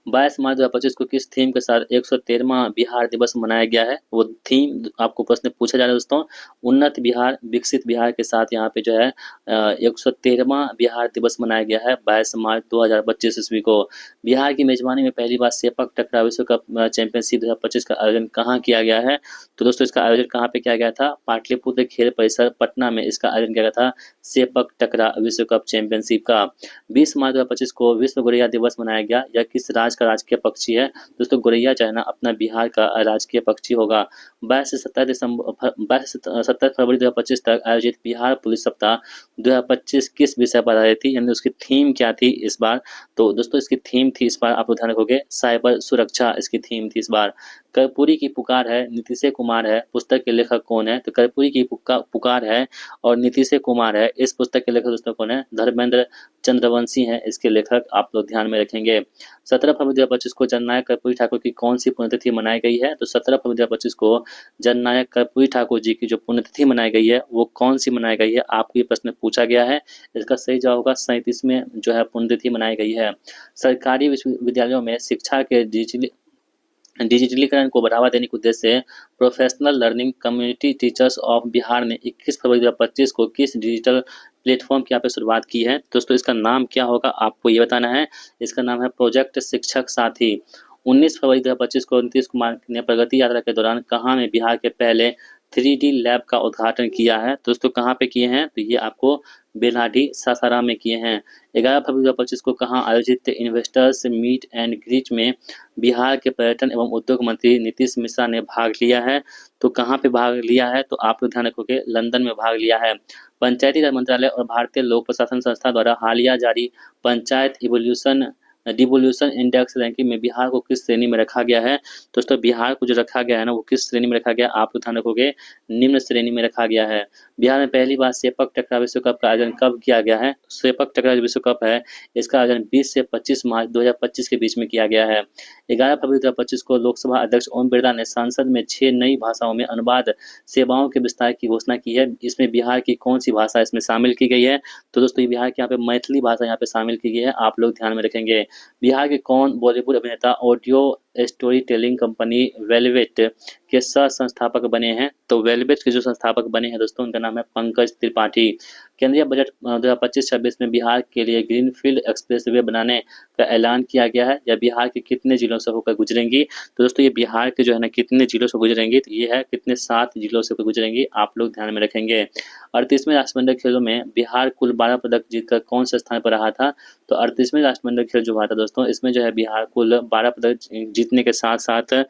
22 मार्च 2025 को किस थीम के साथ 113वां बिहार दिवस मनाया गया है? वो थीम आपको प्रश्न पूछा जा रहा है दोस्तों। उन्नत बिहार, विकसित बिहार के साथ यहाँ पे जो है 113वां बिहार दिवस मनाया गया है 22 मार्च 2025 ईस्वी को। बिहार की मेजबानी में पहली बार सेपक टकरा विश्व कप चैंपियनशिप 2025 का आयोजन कहाँ किया गया है? तो दोस्तों इसका आयोजन कहाँ पे किया गया था? पाटलिपुत्र खेल परिसर पटना में इसका आयोजन किया गया था सेपक टकरा विश्व कप चैंपियनशिप का। 20 मार्च 2025 को विश्व गोरैया दिवस मनाया गया। यह किस राज्य आज का राजकीय पक्षी है। दोस्तों गोरैया जो है ना अपना बिहार का राजकीय पक्षी होगा। 22 से 17 फरवरी 2025 तक आयोजित बिहार पुलिस सप्ताह 2025 किस विषय पर आधारित थी, यानी उसकी थीम क्या थी इस बार? तो दोस्तों इसकी थीम थी इस बार, आप लोग ध्यान रखोगे, साइबर सुरक्षा इसकी थीम थी इस बार। कर्पूरी की पुकार है, नीतीश कुमार है, पुस्तक के लेखक कौन है? तो कर्पूरी की पुकार है और नीतीश कुमार है। इस पुस्तक के लेखक दोस्तों कौन है? धर्मेंद्र चंद्रवंशी हैं इसके लेखक, आप लोग ध्यान में रखेंगे। 17 फरवरी 2025 को जननायक कर्पूरी ठाकुर की कौन सी पुण्यतिथि मनाई गई है? तो 17 फरवरी 2025 को जननायक कर्पूरी ठाकुर जी की जो पुण्यतिथि मनाई गई है वो कौन सी मनाई गई है? आपको ये प्रश्न पूछा गया है। इसका सही जवाब होगा 37वें जो है पुण्यतिथि मनाई गई है। सरकारी विश्वविद्यालयों में शिक्षा के डिजिटलीकरण को बढ़ावा देने के उद्देश्य से professional learning community teachers of Bihar ने 21 फरवरी 2025 को किस डिजिटल प्लेटफॉर्म की यहाँ पे शुरुआत की है? दोस्तों इसका नाम क्या होगा आपको ये बताना है। इसका नाम है प्रोजेक्ट शिक्षक साथी। 19 फरवरी 2025 को नीतीश कुमार ने प्रगति यात्रा के दौरान कहाँ में बिहार के पहले 3D लैब का उद्घाटन किया है? दोस्तों कहाँ पे किए हैं? तो ये आपको बेल्हाडी सासाराम में किए हैं। 11 फरवरी 2025 को कहाँ आयोजित इन्वेस्टर्स मीट एंड ग्रीट में बिहार के पर्यटन एवं उद्योग मंत्री नीतीश मिश्रा ने भाग लिया है? तो कहाँ पे भाग लिया है? तो आप लोग ध्यान रखोगे, लंदन में भाग लिया है। पंचायती राज मंत्रालय और भारतीय लोक प्रशासन संस्था द्वारा हालिया जारी पंचायत डिवोल्यूशन इंडेक्स रैंकिंग में बिहार को किस श्रेणी में रखा गया है? दोस्तों बिहार को जो रखा गया है ना वो किस श्रेणी में रखा गया? आप लोग ध्यान रखोगे, निम्न श्रेणी में रखा गया है। बिहार में पहली बार सेपक टकरा विश्व कप का आयोजन कब किया गया है? सेपक टकरा विश्व कप है इसका आयोजन 20 से 25 मार्च 2025 के बीच में किया गया है। 11 फरवरी 2025 को लोकसभा अध्यक्ष ओम बिरला ने संसद में 6 नई भाषाओं में अनुवाद सेवाओं के विस्तार की घोषणा की है। इसमें बिहार की कौन सी भाषा इसमें शामिल की गई है? तो दोस्तों ये बिहार के यहाँ पे मैथिली भाषा यहाँ पे शामिल की गई है, आप लोग ध्यान में रखेंगे। बिहार के कौन बॉलीवुड अभिनेता audio story telling company velvet के सह संस्थापक बने हैं? तो वेलवेट के जो संस्थापक बने हैं दोस्तों उनका नाम है पंकज त्रिपाठी। केंद्रीय बजट 2025-26 में बिहार के लिए ग्रीनफील्ड एक्सप्रेसवे बनाने का ऐलान किया गया है। यह बिहार के कितने जिलों से होकर गुजरेंगी? तो दोस्तों ये बिहार के जो है ना कितने जिलों से गुजरेंगी? तो ये है कितने 7 जिलों से गुजरेंगी, आप लोग ध्यान में रखेंगे। 38वें राष्ट्रमंडल खेलों में बिहार कुल 12 पदक जीतकर कौन से स्थान पर रहा था? तो 38वें राष्ट्रमंडल खेल जो हुआ था दोस्तों इसमें जो है बिहार कुल 12 पदक जीतने के साथ साथ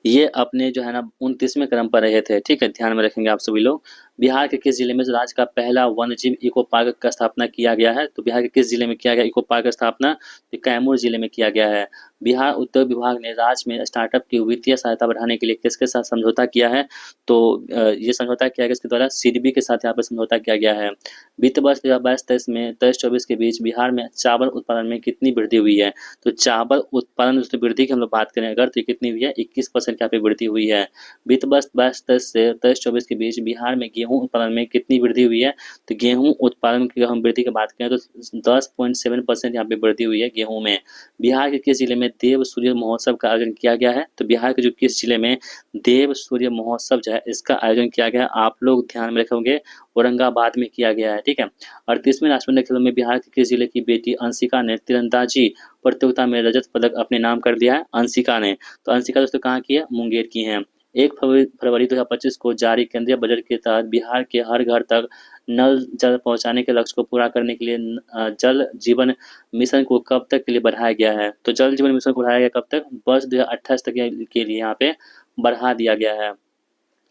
ये अपने जो है ना 29वें क्रम पर रहे थे। ठीक है, ध्यान में रखेंगे आप सभी लोग। बिहार के किस जिले में राज्य का पहला वन्यजीव इको पार्क का स्थापना किया गया है? तो बिहार के किस जिले में किया गया इको पार्क का स्थापना? तो कैमूर जिले में किया गया है। बिहार उद्योग विभाग ने राज्य में स्टार्टअप की वित्तीय सहायता बढ़ाने के लिए किसके साथ समझौता किया है? तो ये समझौता किया गया इसके द्वारा सिडबी के साथ यहाँ पर समझौता किया गया है। वित्त वर्ष 2022-23 में 23-24 के बीच बिहार में चावल उत्पादन में कितनी वृद्धि हुई है? तो चावल उत्पादन वृद्धि की हम लोग बात करें अगर तो कितनी हुई है? 21% यहाँ पे वृद्धि हुई है। वित्त वर्ष 22-23 से 23-24 के बीच बिहार में गेहूं उत्पादन में कितनी वृद्धि हुई है? तो गेहूं उत्पादन की हम वृद्धि की बात करें तो 10.7% यहाँ पे वृद्धि हुई है गेहूं में। बिहार के किस जिले में देव सूर्य महोत्सव का आयोजन किया गया है? तो बिहार के जो किस जिले में देव सूर्य महोत्सव जो है इसका आयोजन किया गया है, आप लोग ध्यान में रखेंगे, औरंगाबाद में किया गया है। ठीक है, 38वें राष्ट्रमंडल खेलों में बिहार के किस जिले की बेटी अंशिका ने तीरंदाजी प्रतियोगिता में रजत पदक अपने नाम कर दिया है? अंशिका ने, तो अंशिका दोस्तों कहाँ की है? मुंगेर की है। 1 फरवरी 2025 को जारी केंद्रीय बजट के तहत बिहार के हर घर तक नल जल पहुंचाने के लक्ष्य को पूरा करने के लिए जल जीवन मिशन को कब तक के लिए बढ़ाया गया है? तो जल जीवन मिशन को बढ़ाया गया कब तक? वर्ष 2028 तक के लिए यहाँ पे बढ़ा दिया गया है।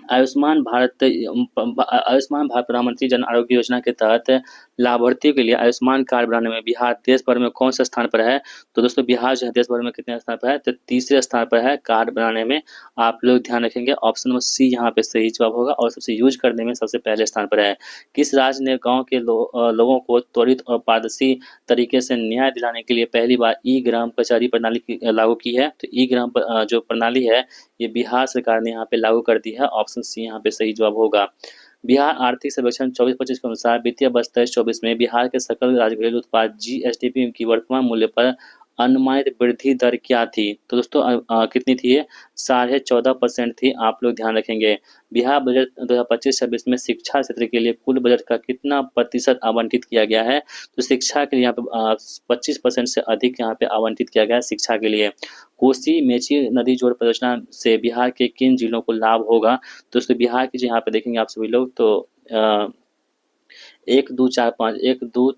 आयुष्मान भारत प्रधानमंत्री जन आरोग्य योजना के तहत लाभार्थियों के लिए आयुष्मान कार्ड बनाने में बिहार देश भर में कौन सा स्थान पर है? तो दोस्तों बिहार जो है देश भर में कितने स्थान पर है? तो तीसरे स्थान पर है कार्ड बनाने में, आप लोग ध्यान रखेंगे। ऑप्शन नंबर सी यहाँ पे सही जवाब होगा और सबसे यूज करने में सबसे पहले स्थान पर है। किस राज्य ने गाँव के लोगों को त्वरित और पारदर्शी तरीके से न्याय दिलाने के लिए पहली बार ई ग्राम कचहरी प्रणाली लागू की है? तो ई ग्राम जो प्रणाली है ये बिहार सरकार ने यहाँ पे लागू कर दी है। ऑप्शन सी यहाँ पे सही जवाब होगा। बिहार आर्थिक सर्वेक्षण 24-25 के अनुसार वित्तीय वर्ष 23-24 में बिहार के सकल राज्य घरेलू उत्पाद जीएसडीपी की वर्तमान मूल्य पर अनुमानित वृद्धि दर क्या थी? तो दोस्तों कितनी थी ये? 14.5% थी, आप लोग ध्यान रखेंगे। बिहार बजट 2025-26 में शिक्षा क्षेत्र के लिए कुल बजट का कितना प्रतिशत आवंटित किया गया है? तो शिक्षा के लिए यहाँ पे 25% से अधिक यहाँ पे आवंटित किया गया है शिक्षा के लिए। कोसी मेची नदी जोड़ परियोजना से बिहार के किन जिलों को लाभ होगा? दोस्तों बिहार की जो यहाँ पे देखेंगे आप सभी लोग तो 1 2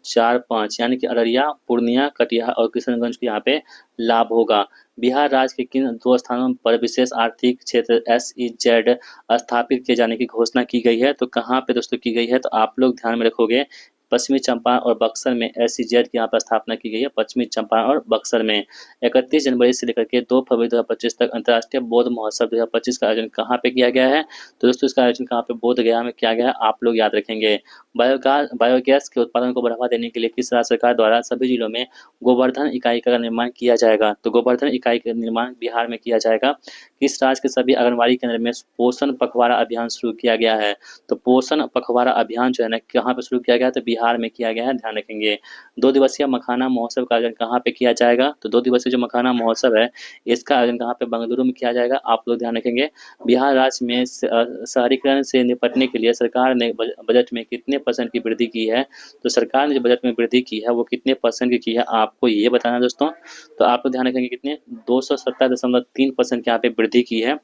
4 5 यानी कि अररिया, पूर्णिया, कटिहार और किशनगंज को यहाँ पे लाभ होगा। बिहार राज्य के किन 2 स्थानों पर विशेष आर्थिक क्षेत्र SEZ स्थापित किए जाने की घोषणा की गई है? तो कहाँ पे दोस्तों की गई है? तो आप लोग ध्यान में रखोगे, पश्चिमी चंपारण और बक्सर में SEZ की यहाँ पर स्थापना की गई है, पश्चिमी चंपारण और बक्सर में। 31 जनवरी से लेकर के 2 फरवरी 2025 तक अंतर्राष्ट्रीय बौद्ध महोत्सव 2025 का आयोजन कहाँ पे किया गया है? तो दोस्तों इसका आयोजन कहाँ पे? बोध गया में किया गया है, आप लोग याद रखेंगे। बायोगैस के उत्पादन को बढ़ावा देने के लिए किस राज्य सरकार द्वारा सभी जिलों में गोवर्धन इकाई का निर्माण किया जाएगा? तो गोवर्धन इकाई का निर्माण बिहार में किया जाएगा। किस राज्य के सभी आंगनबाड़ी केंद्र में पोषण पखवाड़ा अभियान शुरू किया गया है? तो पोषण पखवाड़ा अभियान जो है ना कहाँ पे शुरू किया गया है? तो बिहार में किया गया है, ध्यान रखेंगे। 2 दिवसीय मखाना महोत्सव का आयोजन कहाँ पे किया जाएगा? तो 2 दिवसीय जो मखाना महोत्सव है इसका आयोजन कहाँ पे? बेंगलुरु में किया जाएगा, आप लोग ध्यान रखेंगे। बिहार राज्य में शहरीकरण से निपटने के लिए सरकार ने बजट में कितने % की वृद्धि की है? तो सरकार ने जो बजट में वृद्धि की है वो कितने % की है, आपको ये बताना है दोस्तों। तो आप लोग ध्यान रखेंगे कितने 270.3% की यहाँ पे वृद्धि की है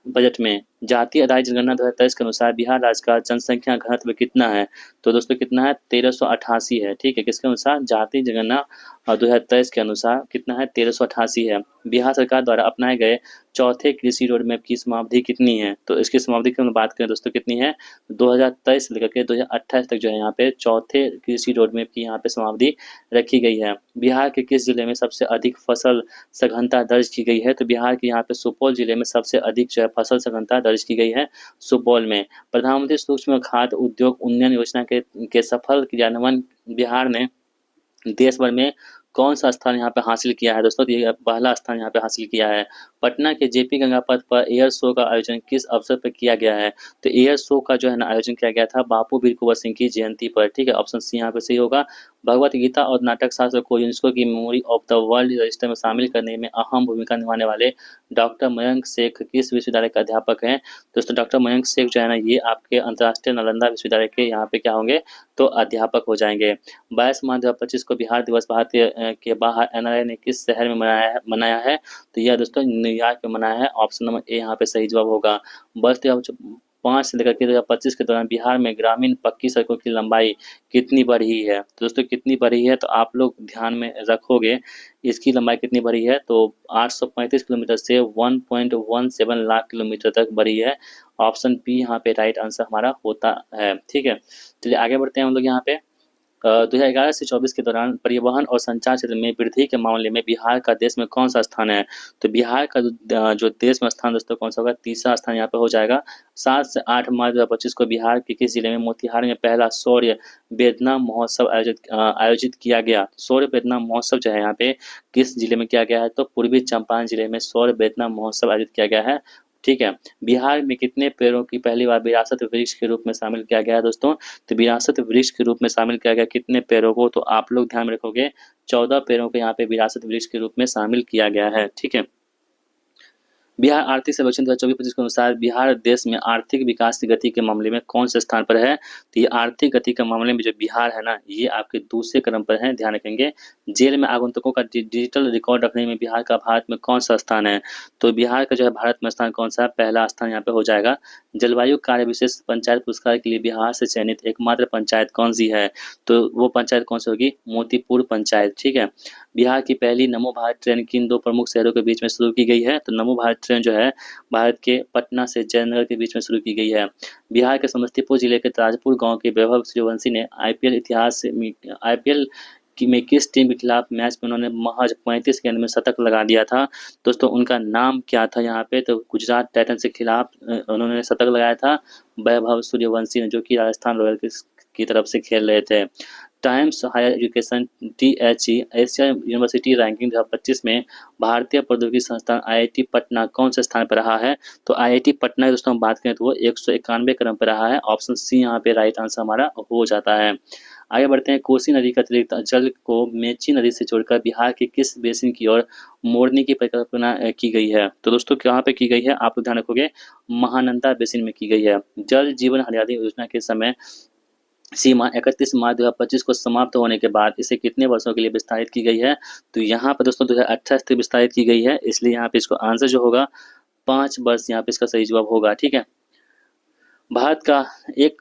बजट में। जातीय आधारित जनगणना 2023 के अनुसार बिहार राज्य का जनसंख्या घनत्व कितना है? तो दोस्तों कितना है? 1388 है, ठीक है। किसके अनुसार? जातीय जनगणना 2023 के अनुसार कितना है? 1388 है। बिहार सरकार द्वारा अपनाए गए चौथे कृषि रोड मैप की समावधि कितनी है? तो इसकी समावधि की हम बात करें दोस्तों कितनी है? 2023 से लेकर के 2028 तक जो है यहाँ पे चौथे कृषि रोड मैप की यहाँ पे समावधि रखी गई है। बिहार के किस जिले में सबसे अधिक फसल सघनता दर्ज की गई है? तो बिहार के यहाँ पे सुपौल जिले में सबसे अधिक जो है फसल सघनता दर्ज की गई है, सुपौल में। प्रधानमंत्री सूक्ष्म खाद्य उद्योग उन्नयन योजना के सफल क्रियान्वयन बिहार ने देश भर में कौन सा स्थान यहाँ पे हासिल किया है दोस्तों? ये पहला स्थान यहाँ पे हासिल किया है। पटना के JP गंगा पथ पर एयर शो का आयोजन किस अवसर पर किया गया है? तो एयर शो का जो है ना आयोजन किया गया था बापू वीर कुंवर सिंह की जयंती पर, ठीक है। ऑप्शन सी यहाँ पे सही होगा। भगवत गीता और नाटक शास्त्र को यूनेस्को की memory of the world register में शामिल करने में अहम भूमिका निभाने वाले डॉक्टर मयंक शेख किस विश्वविद्यालय के अध्यापक हैं? दोस्तों डॉक्टर मयंक शेख जो है ना ये आपके अंतर्राष्ट्रीय नालंदा विश्वविद्यालय के यहाँ पे क्या होंगे? तो अध्यापक हो जाएंगे। 22 मार्च 2025 को बिहार दिवस भारतीय के बाहर NRI ने किस शहर में मनाया है? तो यह दोस्तों न्यूयॉर्क में मनाया है, ऑप्शन नंबर ए यहाँ पे सही जवाब होगा। वर्ष 2005 से लेकर के 2025 के दौरान बिहार में ग्रामीण पक्की सड़कों की लंबाई कितनी बढ़ी है? तो दोस्तों कितनी बढ़ी है? तो आप लोग ध्यान में रखोगे इसकी लंबाई कितनी बढ़ी है? तो 835 किलोमीटर से 1.17 लाख किलोमीटर तक बढ़ी है। ऑप्शन बी यहाँ पे राइट आंसर हमारा होता है, ठीक है। चलिए आगे बढ़ते हैं हम लोग यहाँ पे। 2011 से 24 के दौरान परिवहन और संचार क्षेत्र में वृद्धि के मामले में बिहार का देश में कौन सा स्थान है? तो बिहार का जो देश में स्थान दोस्तों कौन सा होगा? तीसरा स्थान यहाँ पे हो जाएगा। 7 से 8 मार्च 2025 को बिहार के किस जिले में मोतिहारी में पहला शौर्य वेदना महोत्सव आयोजित किया गया? शौर्य वेदना महोत्सव जो है यहाँ पे किस जिले में किया गया है? तो पूर्वी चंपारण जिले में शौर्य वेदना महोत्सव आयोजित किया गया है, ठीक है। बिहार में कितने पेड़ों की पहली बार विरासत वृक्ष के रूप में शामिल किया गया है दोस्तों? तो विरासत वृक्ष के रूप में शामिल किया गया कितने पेड़ों को? तो आप लोग ध्यान में रखोगे 14 पेड़ों को यहाँ पे विरासत वृक्ष के रूप में शामिल किया गया है, ठीक है। बिहार आर्थिक सर्वेक्षण 2024-25 के अनुसार बिहार देश में आर्थिक विकास की गति के मामले में कौन से स्थान पर है? तो ये आर्थिक गति के मामले में जो बिहार है ना ये आपके दूसरे क्रम पर है, ध्यान रखेंगे। जेल में आगंतुकों का डिजिटल रिकॉर्ड रखने में बिहार का भारत में कौन सा स्थान है? तो बिहार का जो है भारत में स्थान कौन सा है? पहला स्थान यहाँ पे हो जाएगा। जलवायु कार्य विशेष पंचायत पुरस्कार के लिए बिहार से चयनित एकमात्र पंचायत कौन सी है? तो वो पंचायत कौन सी होगी? मोतीपुर पंचायत, ठीक है। बिहार की पहली नमो भारत ट्रेन किन 2 प्रमुख शहरों के बीच में शुरू की गई है? तो नमो भारत ट्रेन जो है भारत के पटना से जयनगर के बीच में शुरू की गई है। बिहार के समस्तीपुर जिले के ताजपुर गांव के वैभव सूर्यवंशी ने IPL में किस टीम के खिलाफ मैच में उन्होंने महज 35 गेंद में शतक लगा दिया था? दोस्तों उनका नाम क्या था यहाँ पे? तो गुजरात टाइटंस के खिलाफ उन्होंने शतक लगाया था वैभव सूर्यवंशी ने, जो कि राजस्थान रॉयल्स की तरफ से खेल रहे थे। Times Higher Education THE Asia university ranking 2025 में भारतीय प्रौद्योगिकी संस्थान IIT पटना कौन से स्थान पर रहा है? तो IIT पटना दोस्तों हम बात करें तो वो 191 क्रम पर रहा है। ऑप्शन सी यहाँ पे राइट आंसर हमारा हो जाता है। आगे बढ़ते हैं। कोसी नदी के अतिरिक्त जल को मेची नदी से जोड़कर बिहार के किस बेसिन की ओर मोड़ने की परिकल्पना की गई है? तो दोस्तों कहाँ पे की गई है? आप ध्यान रखोगे महानंदा बेसिन में की गई है। जल जीवन हरियाली योजना के समय सीमा 31 मार्च 2025 को समाप्त होने के बाद इसे कितने वर्षों के लिए विस्तारित की गई है? तो यहाँ पर दोस्तों 2028 तक विस्तारित की गई है, इसलिए यहाँ पे इसको आंसर जो होगा 5 वर्ष यहाँ पे इसका सही जवाब होगा, ठीक है। भारत का एक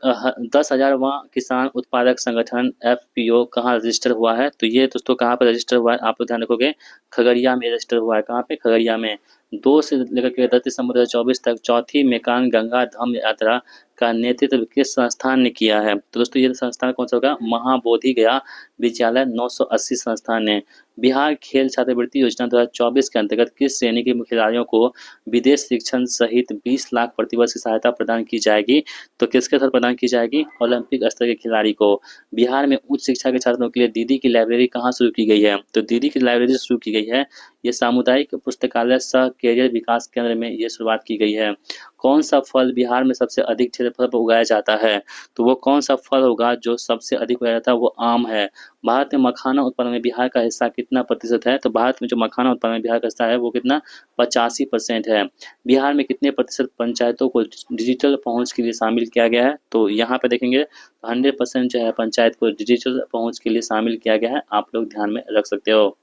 10,000वां किसान उत्पादक संगठन एफपीओ कहाँ रजिस्टर हुआ है? तो ये दोस्तों कहाँ पर रजिस्टर हुआ है, आप लोग ध्यान रखोगे, खगड़िया में रजिस्टर हुआ है। कहाँ पे? खगड़िया में। 2 से लेकर के 10 दिसंबर 2024 तक चौथी मेकांग गंगा धम्म यात्रा का नेतृत्व किस संस्थान ने किया है? तो दोस्तों ये संस्थान कौन सा होगा? महाबोधि गया विद्यालय 980 संस्थान ने। बिहार खेल छात्रवृत्ति योजना 2024 के अंतर्गत किस श्रेणी के खिलाड़ियों को विदेश शिक्षण सहित 20 लाख प्रतिवर्ष की सहायता प्रदान की जाएगी? तो किसके साथ प्रदान की जाएगी? ओलंपिक स्तर के खिलाड़ी को। बिहार में उच्च शिक्षा के छात्रों के लिए दीदी की लाइब्रेरी कहाँ शुरू की गई है? तो दीदी की लाइब्रेरी शुरू की गई है, ये सामुदायिक पुस्तकालय सह कैरियर विकास केंद्र में ये शुरुआत की गई है। कौन सा फल बिहार में सबसे अधिक क्षेत्रफल पर उगाया जाता है? तो वो कौन सा फल होगा जो सबसे अधिक उगाया जाता है? वो आम है। भारत में मखाना उत्पादन में बिहार का हिस्सा कितना प्रतिशत है? तो भारत में जो मखाना उत्पादन में बिहार का हिस्सा है वो कितना? 85% है। बिहार में कितने प्रतिशत पंचायतों को डिजिटल पहुंच के लिए शामिल किया गया है? तो यहाँ पे देखेंगे 100% जो है पंचायत को डिजिटल पहुंच के लिए शामिल किया गया है, आप लोग ध्यान में रख सकते हो।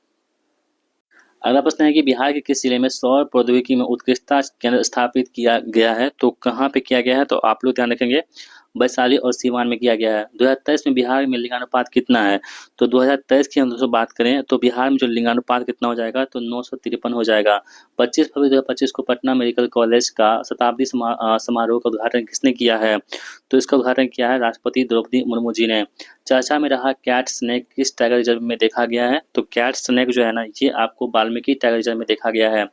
अगला प्रश्न है कि बिहार के किस जिले में सौर प्रौद्योगिकी में उत्कृष्टता केंद्र स्थापित किया गया है? तो कहाँ पे किया गया है? तो आप लोग ध्यान रखेंगे, वैशाली और सीवान में किया गया है। 2023 में बिहार में लिंगानुपात कितना है? तो 2023 की हम दोस्तों बात करें तो बिहार में जो लिंगानुपात कितना हो जाएगा? तो 953 हो जाएगा। 25 फरवरी 2025 को पटना मेडिकल कॉलेज का शताब्दी समारोह का उद्घाटन किसने किया है? तो इसका उद्घाटन किया है राष्ट्रपति द्रौपदी मुर्मू जी ने। चर्चा में रहा कैट स्नेक किस टाइगर रिजर्व में देखा गया है? तो कैट स्नेक जो है ना, ये आपको वाल्मीकि टाइगर रिजर्व में देखा गया है।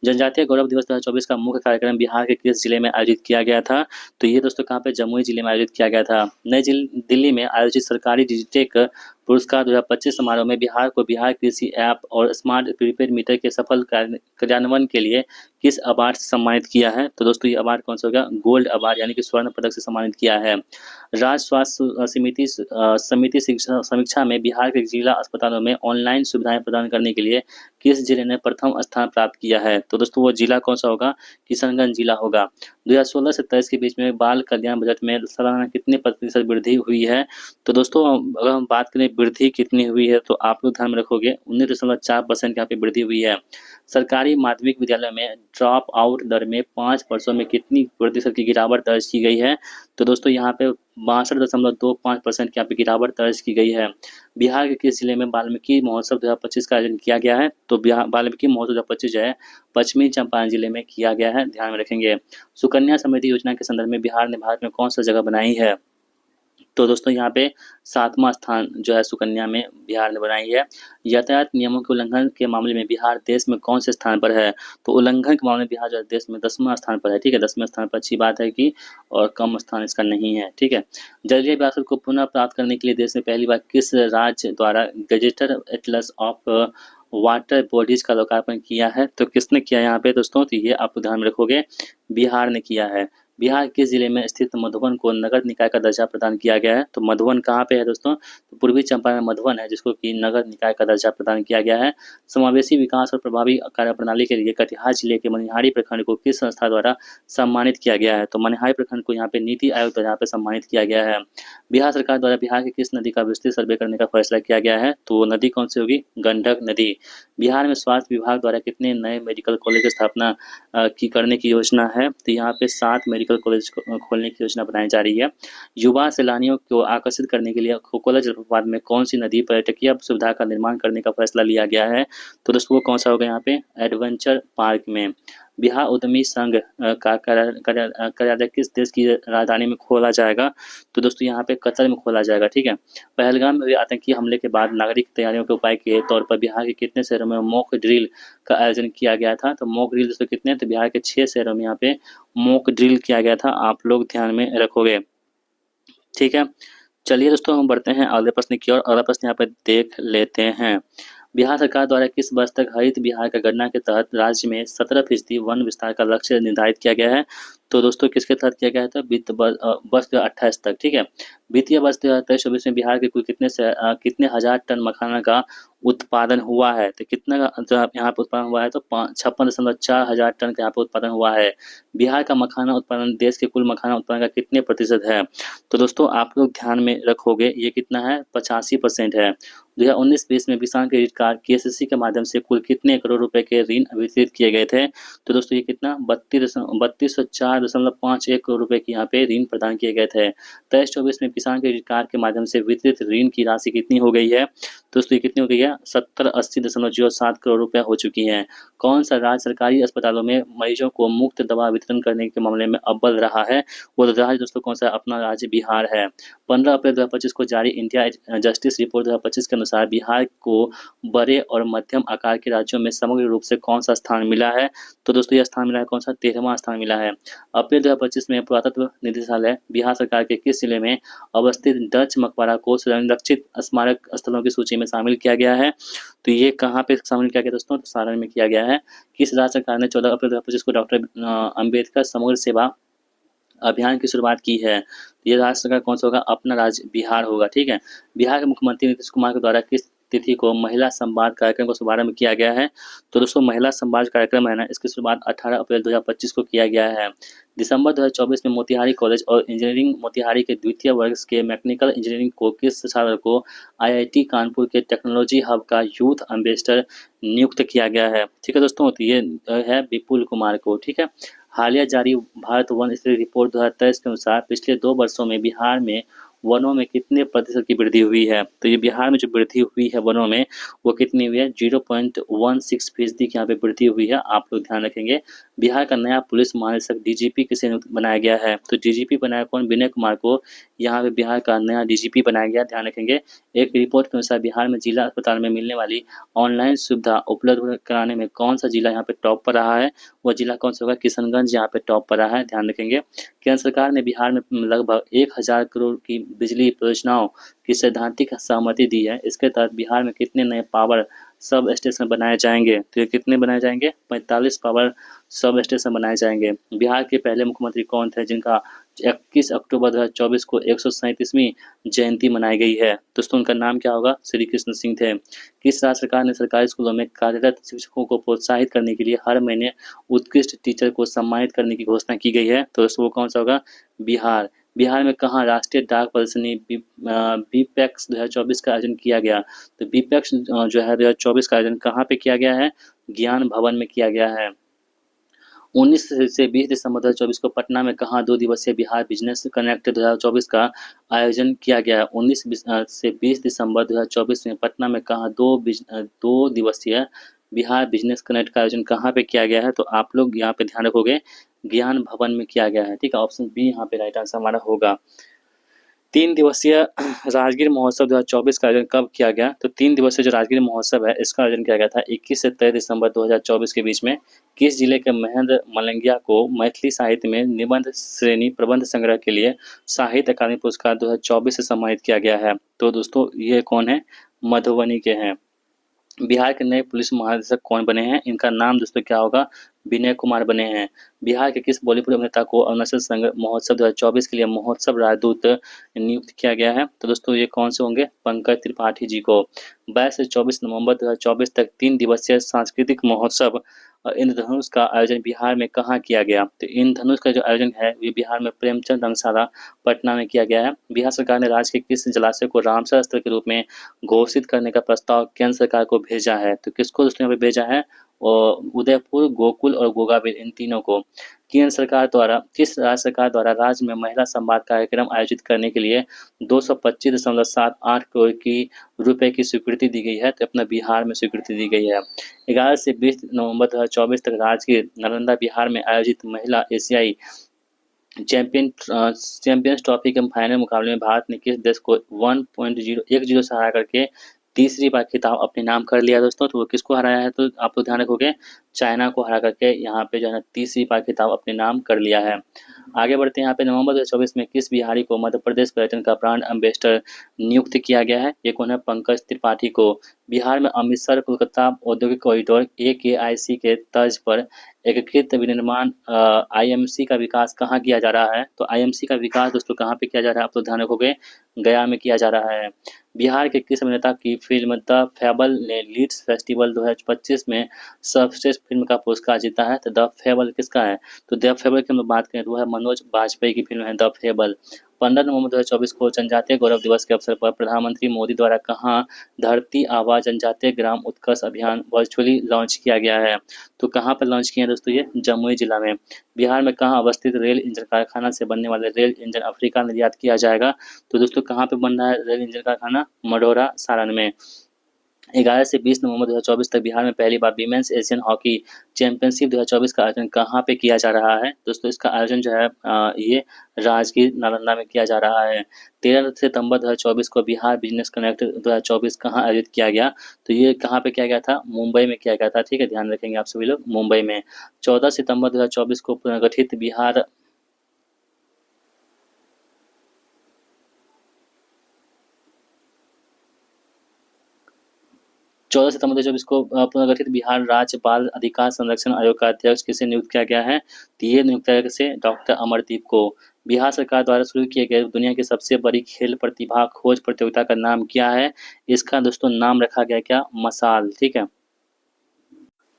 जनजातीय गौरव दिवस 2024 का मुख्य कार्यक्रम बिहार के किस जिले में आयोजित किया गया था? तो ये दोस्तों कहाँ पे? जमुई जिले में आयोजित किया गया था। नई दिल्ली में आयोजित सरकारी डिजिटेक पुरस्कार 2025 समारोह में बिहार को बिहार कृषि ऐप और स्मार्ट प्रीपेड मीटर के सफल कार्यान्वयन के लिए किस अवार्ड से सम्मानित किया है? तो दोस्तों ये अवार्ड कौन सा होगा? गोल्ड अवार्ड यानी कि स्वर्ण पदक से सम्मानित किया है। राज्य स्वास्थ्य समिति समीक्षा में बिहार के जिला अस्पतालों में ऑनलाइन सुविधाएं प्रदान करने के लिए किस जिले ने प्रथम स्थान प्राप्त किया है? तो दोस्तों वो जिला कौन सा होगा? किशनगंज जिला होगा। 2016 से 23 के बीच में बाल कल्याण बजट में सालाना कितने प्रतिशत वृद्धि हुई है? तो दोस्तों अगर हम बात करें वृद्धि कितनी हुई है, तो आप लोग ध्यान में रखोगे 19.4% यहाँ पे वृद्धि हुई है। सरकारी माध्यमिक विद्यालय में ड्रॉप आउट दर में 5 वर्षों में कितनी प्रतिशत की गिरावट दर्ज की गई है? तो दोस्तों यहाँ पे 62.25% की यहाँ पे गिरावट दर्ज की गई है। बिहार के किस जिले में वाल्मीकि महोत्सव 2025 का आयोजन किया गया है? तो बिहार वाल्मीकि महोत्सव 2025 जो है पश्चिमी चंपारण जिले में किया गया है, ध्यान में रखेंगे। सुकन्या समृद्धि योजना के संदर्भ में बिहार ने भारत में कौन सा जगह बनाई है? तो दोस्तों यहाँ पे 7वां स्थान जो है सुकन्या में बिहार ने बनाई है। यातायात नियमों के उल्लंघन के मामले में बिहार देश में कौन से स्थान पर है? तो उल्लंघन के मामले में बिहार जो है देश में 10वां स्थान पर है, ठीक है। 10वें स्थान पर अच्छी बात है कि, और कम स्थान इसका नहीं है, ठीक है। जलीय विरासत को पुनः प्राप्त करने के लिए देश में पहली बार किस राज्य द्वारा gazetted Atlas of water bodies का लोकार्पण किया है? तो किसने किया यहाँ पे दोस्तों? तो ये आप ध्यान में रखोगे, बिहार ने किया है। बिहार के जिले में स्थित मधुबन को नगर निकाय का दर्जा प्रदान किया गया है। तो मधुबन कहाँ पे है दोस्तों? तो पूर्वी चंपारण में मधुबन है, जिसको कि नगर निकाय का दर्जा प्रदान किया गया है। समावेशी विकास और प्रभावी कार्यप्रणाली के लिए कटिहार जिले के मनिहारी प्रखंड को किस संस्था द्वारा सम्मानित किया गया है? तो मनिहारी प्रखंड को यहाँ पे नीति आयोग द्वारा यहाँ पे सम्मानित किया गया है। बिहार सरकार द्वारा बिहार की किस नदी का विस्तृत सर्वे करने का फैसला किया गया है? तो वो नदी कौन सी होगी? गंडक नदी। बिहार में स्वास्थ्य विभाग द्वारा कितने नए मेडिकल कॉलेज की स्थापना की करने की योजना है? तो यहाँ पे 7 मेडिकल कॉलेज खोलने की योजना बनाई जा रही है। युवा सैलानियों को आकर्षित करने के लिए खोखोला जलप्रपात में कौन सी नदी पर्यटकीय सुविधा का निर्माण करने का फैसला लिया गया है? तो दोस्तों वो कौन सा होगा यहाँ पे? एडवेंचर पार्क में। बिहार उद्यमी संघ का कार्यालय किस देश की राजधानी में खोला जाएगा? तो दोस्तों यहाँ पे कतर में खोला जाएगा, ठीक है। पहलगाम में हुए आतंकी हमले के बाद नागरिक तैयारियों के उपाय के तौर पर बिहार के कितने शहरों में मॉक ड्रिल का आयोजन किया गया था? तो मॉक ड्रिल दोस्तों कितने? तो बिहार के 6 शहरों में यहाँ पे मॉक ड्रिल किया गया था, आप लोग ध्यान में रखोगे, ठीक है। चलिए दोस्तों हम बढ़ते हैं अगले प्रश्न की ओर। अगला प्रश्न यहाँ पे देख लेते हैं। बिहार सरकार द्वारा किस वर्ष तक हरित बिहार का गणना के तहत राज्य में 17% वन विस्तार का लक्ष्य निर्धारित किया गया है? तो दोस्तों किसके तहत किया गया है? तो वित्त वर्ष 2028 तक, ठीक है। वित्तीय वर्ष 2023-24 में बिहार के कुल कितने हजार टन मखाना का उत्पादन हुआ है? तो कितना जो यहाँ पे उत्पादन हुआ है? तो 56.4 हजार टन का यहाँ पे उत्पादन हुआ है। बिहार का मखाना उत्पादन देश के कुल मखाना उत्पादन का कितने प्रतिशत है? तो दोस्तों आप लोग ध्यान में रखोगे, ये कितना है? 85% है। 2019-20 में किसान क्रेडिट कार्ड केसीसी के माध्यम से कुल कितने करोड़ रुपए के ऋण वितरित किए गए थे? तो दोस्तों ये कितना 3204.51 करोड़ रुपए की यहाँ पे ऋण प्रदान किए गए थे। 23-24 में किसान क्रेडिट कार्ड के माध्यम से वितरित ऋण की राशि कितनी हो गई है? दोस्तों ये कितनी हो गई है? 7080.07 करोड़ रुपए हो चुकी है। कौन सा राज्य सरकारी अस्पतालों में मरीजों को मुफ्त दवा वितरण करने के मामले में अव्वल रहा है? वो राज्य दोस्तों कौन सा? अपना राज्य बिहार है। 15 अप्रैल 2025 को जारी इंडिया जस्टिस रिपोर्ट 2025 के अनुसार बिहार को बड़े और मध्यम आकार के राज्यों में समग्र रूप से कौन सा स्थान मिला है? तो दोस्तों यह स्थान मिला है कौन सा? 13वां स्थान मिला है। अप्रैल 2025 में पुरातत्व निदेशालय बिहार सरकार के किस जिले में अवस्थित डच मकबरा को संरक्षित स्मारक स्थलों की सूची में शामिल किया गया है? तो ये कहाँ पे शामिल किया गया दोस्तों? तो सारण में किया गया है। किस राज्य सरकार ने 14 अप्रैल 2025 को डॉक्टर अम्बेडकर समग्र सेवा अभियान की शुरुआत की है? ये राज्य सरकार कौन सा होगा? अपना राज्य बिहार होगा। ठीक है। बिहार के मुख्यमंत्री नीतीश कुमार के द्वारा किस तिथि को महिला संवाद कार्यक्रम का शुभारंभ किया गया है? तो दोस्तों महिला संवाद कार्यक्रम है ना, इसकी शुरुआत 18 अप्रैल 2025 को किया गया है। दिसंबर 2024 में मोतिहारी कॉलेज और इंजीनियरिंग मोतिहारी के द्वितीय वर्ष के मैकेनिकल इंजीनियरिंग को किस छात्र को आईआईटी कानपुर के टेक्नोलॉजी हब का यूथ एम्बेसडर नियुक्त किया गया है? ठीक है दोस्तों, तो ये है विपुल कुमार को। ठीक है। हालिया जारी भारत वन स्थिति रिपोर्ट 2023 के अनुसार पिछले 2 वर्षों में बिहार में वनों में कितने प्रतिशत की वृद्धि हुई है? तो ये बिहार में जो वृद्धि हुई है वनों में, वो कितनी हुई है? 0.16% की यहाँ पे वृद्धि हुई है। आप लोग ध्यान रखेंगे। बिहार का नया पुलिस महानिदेशक डीजीपी किसे नियुक्त बनाया गया है? तो डीजीपी बनाया कौन? विनय कुमार को यहाँ पे बिहार का नया डीजीपी बनाया गया। ध्यान रखेंगे। एक रिपोर्ट के अनुसार बिहार में जिला अस्पताल में मिलने वाली ऑनलाइन सुविधा उपलब्ध कराने में कौन सा जिला यहाँ पे टॉप पर रहा है? वो जिला कौन सा होगा? किशनगंज यहाँ पे टॉप पर रहा है। ध्यान रखेंगे। केंद्र सरकार ने बिहार में लगभग 1000 करोड़ की बिजली परियोजनाओं की सैद्धांतिक सहमति दी है। इसके तहत बिहार में कितने नए पावर सब स्टेशन बनाए जाएंगे? तो ये कितने बनाए जाएंगे? 45 पावर सब स्टेशन बनाए जाएंगे। बिहार के पहले मुख्यमंत्री कौन थे जिनका 21 अक्टूबर 2024 को 137वीं जयंती मनाई गई है? दोस्तों उनका नाम क्या होगा? श्री कृष्ण सिंह थे। किस राज्य सरकार ने सरकारी स्कूलों में कार्यरत शिक्षकों को प्रोत्साहित करने के लिए हर महीने उत्कृष्ट टीचर को सम्मानित करने की घोषणा की गई है? तो दोस्तों वो कौन सा होगा? बिहार। बिहार में कहाँ राष्ट्रीय डाक प्रदर्शनी बीपैक्स 2024 का आयोजन किया गया? तो बीपैक्स जो है 2024 का आयोजन कहाँ पे किया गया है? ज्ञान भवन में किया गया है। 19 से 20 दिसंबर 2024 को पटना में कहाँ 2 दिवसीय बिहार बिजनेस कनेक्ट 2024 का आयोजन किया गया? 19 से 20 दिसंबर 2024 में पटना में कहाँ 2 दिवसीय बिहार बिजनेस कनेक्ट का आयोजन कहाँ पे किया गया है? तो आप लोग यहाँ पे ध्यान रखोगे, ज्ञान भवन में किया गया है। ठीक है। ऑप्शन बी यहाँ पे राइट आंसर हमारा होगा। 3 दिवसीय राजगीर महोत्सव 2024 का आयोजन कब किया गया? तो 3 दिवसीय जो राजगीर महोत्सव है इसका आयोजन किया गया था 21 से 23 दिसंबर 2024 के बीच में। किस जिले के महेंद्र मलंगिया को मैथिली साहित्य में निबंध श्रेणी प्रबंध संग्रह के लिए साहित्य अकादमी पुरस्कार 2024 से सम्मानित किया गया है? तो दोस्तों ये कौन है? मधुबनी के हैं। बिहार के नए पुलिस महानिदेशक कौन बने हैं? इनका नाम दोस्तों क्या होगा? विनय कुमार बने हैं। बिहार के किस बॉलीवुड अभिनेता को अरुणाचल संघ महोत्सव 2024 के लिए महोत्सव राजदूत नियुक्त किया गया है? तो दोस्तों ये कौन से होंगे? पंकज त्रिपाठी जी को। 22 से 24 नवंबर 2024 तक 3 दिवसीय सांस्कृतिक महोत्सव इंद्रधनुष का आयोजन बिहार में कहाँ किया गया? तो इंद्रधनुष का जो आयोजन है ये बिहार में प्रेमचंद रंगशाला पटना में किया गया है। बिहार सरकार ने राज्य के किस जलाशय को रामसर स्थल के रूप में घोषित करने का प्रस्ताव केंद्र सरकार को भेजा है? तो किसको दोस्तों यहाँ पे भेजा है? और उदयपुर, गोकुल और गोगाबील, इन तीनों को। केंद्र सरकार द्वारा किस राज्य सरकार द्वारा राज्य में महिला संवाद कार्यक्रम आयोजित करने के लिए 225.78 करोड़ की रुपए की स्वीकृति दी गई है? तो अपना बिहार में स्वीकृति दी गई है। 11 से 20 नवंबर 2024 तक राज्य के नालंदा बिहार में आयोजित महिला एशियाई चैंपियंस ट्रॉफी के फाइनल मुकाबले में भारत ने किस देश को 1.0 से हरा करके तीसरी बार खिताब अपने नाम कर लिया दोस्तों? तो वो किसको हराया है? तो आप लोग ध्यान रखोगे, चाइना को हरा करके यहाँ पे जो है तीसरी बार खिताब अपने नाम कर लिया है। आगे बढ़ते हैं। यहाँ पे नवंबर 2024 में किस बिहारी को मध्य प्रदेश पर्यटन का ब्रांड एम्बेसडर नियुक्त किया गया है? ये कौन है? पंकज त्रिपाठी को। बिहार में अमृतसर कोलकाता औद्योगिक कॉरिडोर AKIC के तर्ज पर एकीकृत विनिर्माण IMC का विकास कहाँ किया जा रहा है? तो IMC का विकास दोस्तों कहाँ पे किया जा रहा है? आप लोग ध्यान रखोगे, गया में किया जा रहा है। बिहार के किस अभिनेता की फिल्म द फेबल ने लीड्स फेस्टिवल 2025 में सर्वश्रेष्ठ फिल्म का पुरस्कार जीता है? तो द फेबल किसका है? तो द फेबल की हम लोग बात करें तो वह मनोज बाजपेयी की फिल्म है द फेबल। 15 नवंबर 2024 को जनजातीय गौरव दिवस के अवसर पर प्रधानमंत्री मोदी द्वारा कहाँ धरती आबा जनजातीय ग्राम उत्कर्ष अभियान वर्चुअली लॉन्च किया गया है। तो कहाँ पर लॉन्च किया है दोस्तों, ये जमुई जिला में। बिहार में कहाँ अवस्थित रेल इंजन कारखाना से बनने वाले रेल इंजन अफ्रीका निर्यात किया जाएगा। तो दोस्तों कहाँ पे बन रहा है रेल इंजन कारखाना, मढ़ौरा सारण में। 11 से 20 नवंबर 2024 तक बिहार में पहली बार वीमेंस एशियन हॉकी चैंपियनशिप 2024 का आयोजन कहाँ पे किया जा रहा है। दोस्तों इसका आयोजन जो है ये राजगीर नालंदा में किया जा रहा है। 13 सितंबर 2024 को बिहार बिजनेस कनेक्ट 2024 कहाँ आयोजित किया गया। तो ये कहाँ पे किया गया था, मुंबई में किया गया था। ठीक है, ध्यान रखेंगे आप सभी लोग, मुंबई में। 14 सितंबर 2024 को पुनर्गठित बिहार 14 सितंबर 2024 को पुनर्गठित बिहार राज्य बाल अधिकार संरक्षण आयोग का अध्यक्ष किसे नियुक्त किया गया है। तो ये नियुक्त किया गया किसे, डॉक्टर अमरदीप को। बिहार सरकार द्वारा शुरू किए गए दुनिया की सबसे बड़ी खेल प्रतिभा खोज प्रतियोगिता का नाम क्या है। इसका दोस्तों नाम रखा गया क्या, मसाल। ठीक है,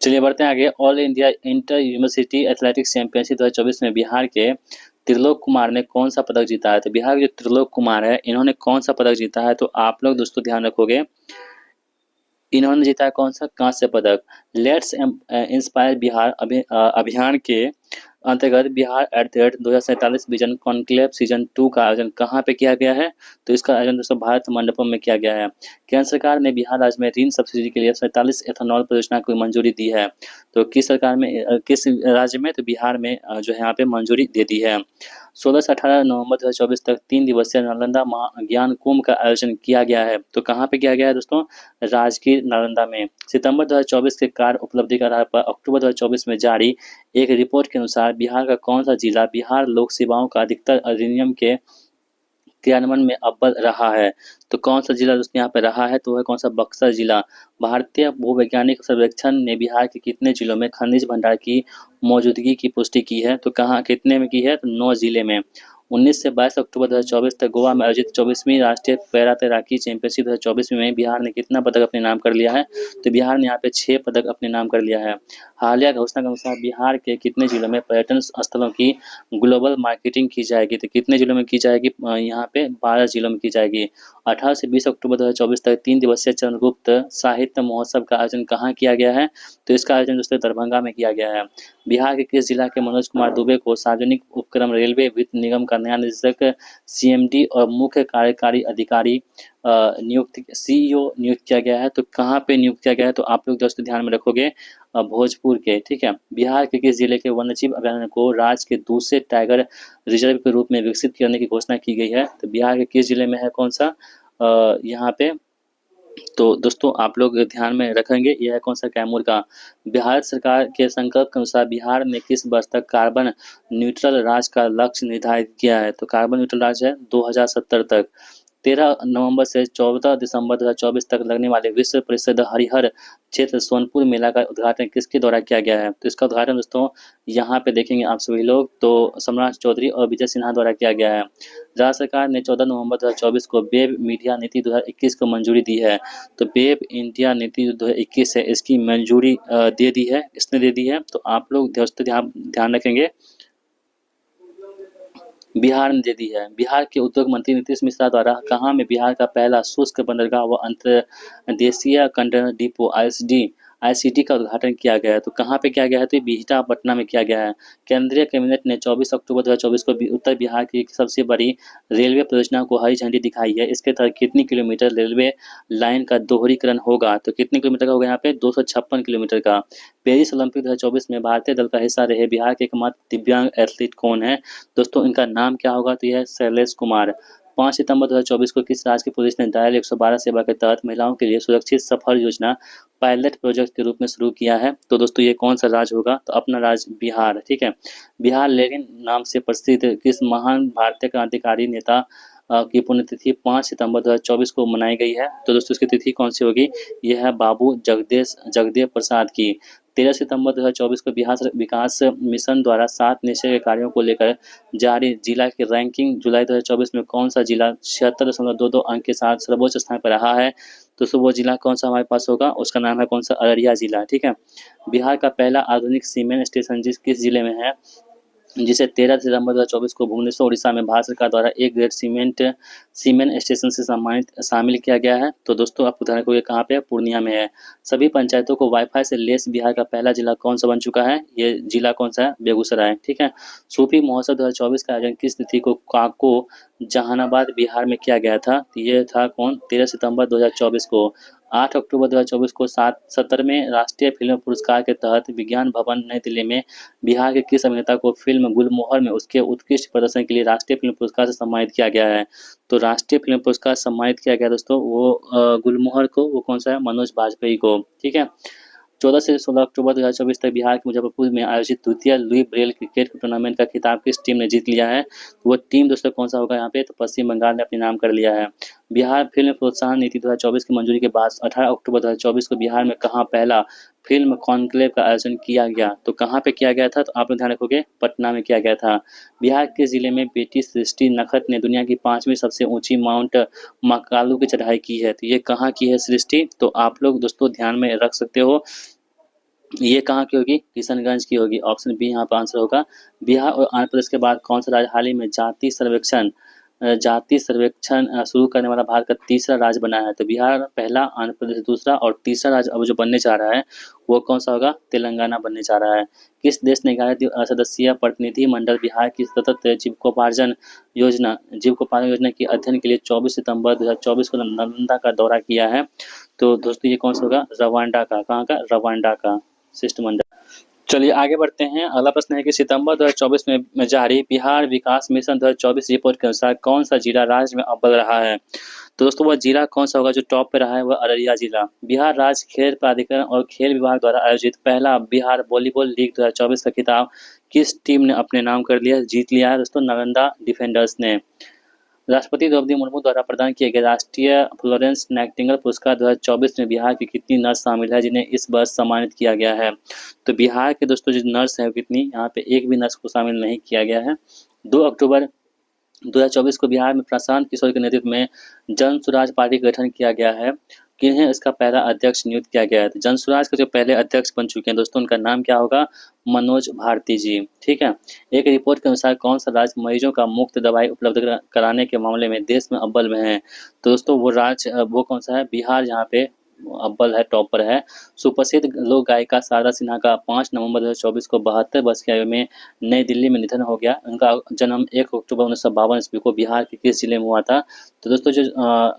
चलिए बढ़ते हैं आगे। All India inter university athletics championship 2024 में बिहार के त्रिलोक कुमार ने कौन सा पदक जीता है। तो बिहार के जो त्रिलोक कुमार है, इन्होंने कौन सा पदक जीता है। तो आप लोग दोस्तों ध्यान रखोगे, इन्होंने जीता है कौन सा, कांस्य पदक। लेट्स इंस्पायर बिहार अभियान के अंतर्गत Bihar at 2047 vision conclave season 2 का आयोजन कहाँ पे किया गया है। तो इसका आयोजन दोस्तों भारत मंडपम में किया गया है। केंद्र सरकार ने बिहार राज्य में ऋण सब्सिडी के लिए 47 एथेनॉल परियोजना को मंजूरी दी है। तो किस सरकार में किस राज्य में, तो बिहार में जो है यहाँ पे मंजूरी दे दी है। 16 से 18 नवंबर 2024 तक 3 दिवसीय नालंदा ज्ञान कुंभ का आयोजन किया गया है। तो कहाँ पे किया गया है दोस्तों, राजगीर नालंदा में। सितंबर 2024 के कार्य उपलब्धि के आधार पर अक्टूबर 2024 में जारी एक रिपोर्ट के अनुसार बिहार का कौन सा जिला बिहार लोक सेवाओं का अधिकतर अधिनियम के क्रियान्वयन में अव्वल रहा है। तो कौन सा जिला दोस्तों यहाँ पे रहा है, तो वह कौन सा, बक्सर जिला। भारतीय भूवैज्ञानिक सर्वेक्षण ने बिहार के कितने जिलों में खनिज भंडार की मौजूदगी की पुष्टि की है। तो कहाँ कितने में की है, तो 9 जिले में। 19 से 22 अक्टूबर 2024 तक गोवा में आयोजित 24वीं राष्ट्रीय पैरा तैराकी चैंपियनशिप 2024 में बिहार ने कितना पदक अपने नाम कर लिया है। तो बिहार ने यहाँ पे 6 पदक अपने नाम कर लिया है। हालिया घोषणा के अनुसार बिहार के कितने जिलों में पर्यटन स्थलों की ग्लोबल मार्केटिंग की जाएगी। तो कितने जिलों में की जाएगी, यहाँ पे 12 जिलों में की जाएगी। 18 से 20 अक्टूबर 2024 तक 3 दिवसीय चंद्रगुप्त साहित्य महोत्सव का आयोजन कहाँ किया गया है। तो इसका आयोजन दोस्तों दरभंगा में किया गया है। बिहार के किस जिला के मनोज कुमार दुबे को सार्वजनिक उपक्रम रेलवे वित्त निगम का नया निदेशक सीएमडी और मुख्य कार्यकारी अधिकारी नियुक्त सीईओ नियुक्त किया गया है। तो कहाँ पे नियुक्त किया गया है, तो आप लोग दोस्तों ध्यान में रखोगे, भोजपुर के। ठीक है, बिहार के किस जिले के वन्यजीव अभयारण्य को राज्य के दूसरे टाइगर रिजर्व के रूप में विकसित करने की घोषणा की गई है। तो बिहार के किस जिले में है, कौन सा, यहाँ पे। तो दोस्तों आप लोग ध्यान में रखेंगे, यह है कौन सा, कैमूर का। बिहार सरकार के संकल्प के अनुसार बिहार ने किस वर्ष तक कार्बन न्यूट्रल राज्य का लक्ष्य निर्धारित किया है। तो कार्बन न्यूट्रल राज्य है 2070 तक। 13 नवंबर से 14 दिसंबर 2024 तक लगने वाले विश्व प्रसिद्ध हरिहर क्षेत्र सोनपुर मेला का उद्घाटन किसके द्वारा किया गया है। तो इसका उद्घाटन दोस्तों यहाँ पे देखेंगे आप सभी लोग, तो सम्राट चौधरी और विजय सिन्हा द्वारा किया गया है। राज्य सरकार ने 14 नवंबर 2024 को वेब मीडिया नीति 2021 को मंजूरी दी है। तो वेब इंडिया नीति 2021 है, इसकी मंजूरी दे दी है, इसने दे दी है। तो आप लोग दोस्तों ध्यान रखेंगे, बिहार ने दे दी है। बिहार के उद्योग मंत्री नीतीश मिश्रा द्वारा कहाँ में बिहार का पहला शुष्क बंदरगाह व अंतर्देशीय कंटेनर डिपो आईसीडी का उद्घाटन किया गया है। तो कहाँ पे किया गया है, तो बिहटा पटना में किया गया है। केंद्रीय कैबिनेट ने 24 अक्टूबर 2024 को उत्तर बिहार की सबसे बड़ी रेलवे परियोजना को हरी झंडी दिखाई है। इसके तहत कितनी किलोमीटर रेलवे लाइन का दोहरीकरण होगा। तो कितने किलोमीटर का होगा यहाँ पे, 256 किलोमीटर का। पेरिस ओलंपिक 2024 में भारतीय दल का हिस्सा रहे बिहार के एकमात्र दिव्यांग एथलीट कौन है। दोस्तों इनका नाम क्या होगा, तो यह है शैलेश कुमार। 5 सितंबर 2024 को किस राज्य की पुलिस ने डायल 112 सेवा के तहत महिलाओं के लिए सुरक्षित सफर योजना पायलट प्रोजेक्ट के रूप में शुरू किया है। तो दोस्तों ये कौन सा राज्य होगा, तो अपना राज्य बिहार। ठीक है, बिहार लेनिन नाम से प्रसिद्ध किस महान भारतीय क्रांतिकारी नेता की पुण्यतिथि 5 सितंबर 2024 को मनाई गई है। तो दोस्तों इसकी तिथि कौन सी होगी, यह है बाबू जगदेव प्रसाद की। 13 सितंबर 2024 को बिहार विकास मिशन द्वारा 7 निश्चय के कार्यों को लेकर जारी जिला की रैंकिंग जुलाई 2024 में कौन सा जिला 76.22 अंक के साथ सर्वोच्च स्थान पर रहा है। तो वो जिला कौन सा हमारे पास होगा, उसका नाम है कौन सा, अररिया जिला। ठीक है, बिहार का पहला आधुनिक सीमेंट स्टेशन किस जिले में है। जिसे 13 सितंबर 2024 को भुवनेश्वर उड़ीसा में भारत सरकार द्वारा एक ग्रेड सीमेंट स्टेशन से सम्मानित शामिल किया गया है। तो दोस्तों आपको ध्यान रखोगे कहाँ पे है, पूर्णिया में है। सभी पंचायतों को वाईफाई से लेस बिहार का पहला जिला कौन सा बन चुका है, ये जिला कौन सा है, बेगूसराय। ठीक है। सूफी महोत्सव 2024 का आयोजन किस तिथि को काको जहानाबाद बिहार में किया गया था, तो ये था कौन, 13 सितंबर 2024 को। 8 अक्टूबर 2024 को 70वें राष्ट्रीय फिल्म पुरस्कार के तहत विज्ञान भवन नई दिल्ली में बिहार के किस अभिनेता को फिल्म गुलमोहर में उसके उत्कृष्ट प्रदर्शन के लिए राष्ट्रीय फिल्म पुरस्कार से सम्मानित किया गया है। तो राष्ट्रीय फिल्म पुरस्कार सम्मानित किया गया दोस्तों, वो गुलमोहर को, वो कौन सा है, मनोज बाजपेयी को। ठीक है। 14 से 16 अक्टूबर 2024 तक बिहार के मुजफ्फरपुर में आयोजित द्वितीय लुई ब्रेल क्रिकेट टूर्नामेंट का खिताब किस टीम ने जीत लिया है, तो वो टीम दोस्तों कौन सा होगा यहाँ पे, तो पश्चिम बंगाल ने अपने नाम कर लिया है। बिहार फिल्म प्रोत्साहन नीति 2024 की मंजूरी के बाद 18 अक्टूबर 2024 को बिहार में कहाँ पहला फिल्म कॉन्क्लेव का आयोजन किया गया, तो कहाँ पे किया गया था, तो आप लोग ध्यान रखोगे पटना में किया गया था। बिहार के जिले में बेटी सृष्टि नखत ने दुनिया की 5वीं सबसे ऊंची माउंट मकालू की चढ़ाई की है, तो ये कहाँ की है सृष्टि, तो आप लोग दोस्तों ध्यान में रख सकते हो, ये कहाँ की होगी, किशनगंज की होगी। ऑप्शन बी यहाँ पर आंसर होगा। बिहार और आंध्र प्रदेश के बाद कौन सा राज्य हाल ही में जाति सर्वेक्षण शुरू करने वाला भारत का तीसरा राज्य बना है, तो बिहार पहला, आंध्र प्रदेश दूसरा और तीसरा राज्य अब जो बनने जा रहा है वो कौन सा होगा, तेलंगाना बनने जा रहा है। किस देश ने 11 सदस्यीय प्रतिनिधि मंडल बिहार की सतत जीविकोपार्जन योजना के अध्ययन के लिए 24 सितंबर 2024 को नालंदा का दौरा किया है, तो दोस्तों ये कौन सा होगा, रवांडा का। कहाँ का, रवांडा का शिष्टमंडल। चलिए आगे बढ़ते हैं। अगला प्रश्न है कि सितंबर 2024 में जारी बिहार विकास मिशन 2024 रिपोर्ट के अनुसार कौन सा जिला राज्य में अव्वल रहा है, तो दोस्तों वह जिला कौन सा होगा जो टॉप पे रहा है, वह अररिया जिला। बिहार राज्य खेल प्राधिकरण और खेल विभाग द्वारा आयोजित पहला बिहार वॉलीबॉल लीग 2024 का खिताब किस टीम ने अपने नाम कर लिया, जीत लिया है दोस्तों, नालंदा डिफेंडर्स ने। राष्ट्रपति द्रौपदी मुर्मू द्वारा प्रदान किए गए राष्ट्रीय फ्लोरेंस नाइटिंगेल पुरस्कार 2024 में बिहार की कितनी नर्स शामिल है जिन्हें इस वर्ष सम्मानित किया गया है, तो बिहार के दोस्तों जो नर्स है कितनी, यहाँ पे एक भी नर्स को शामिल नहीं किया गया है। 2 अक्टूबर 2024 को बिहार में प्रशांत किशोर के नेतृत्व में जन स्वराज पार्टी का गठन किया गया है, किन्हें इसका पहला अध्यक्ष नियुक्त किया गया है, तो जन स्वराज के जो पहले अध्यक्ष बन चुके हैं दोस्तों उनका नाम क्या होगा, मनोज भारती जी। ठीक है। एक रिपोर्ट के अनुसार कौन सा राज्य मरीजों का मुफ्त दवाई उपलब्ध कराने के मामले में देश में अव्वल में है, तो दोस्तों वो राज्य वो कौन सा है, बिहार यहाँ पे अव्वल है, टॉप पर है। सुप्रसिद्ध लोक गायिका शारदा सिन्हा का 5 नवंबर 2024 को 72 वर्ष की आयु में नई दिल्ली में निधन हो गया। उनका जन्म 1 अक्टूबर 1952 ईस्वी को बिहार के किस जिले में हुआ था, तो दोस्तों जो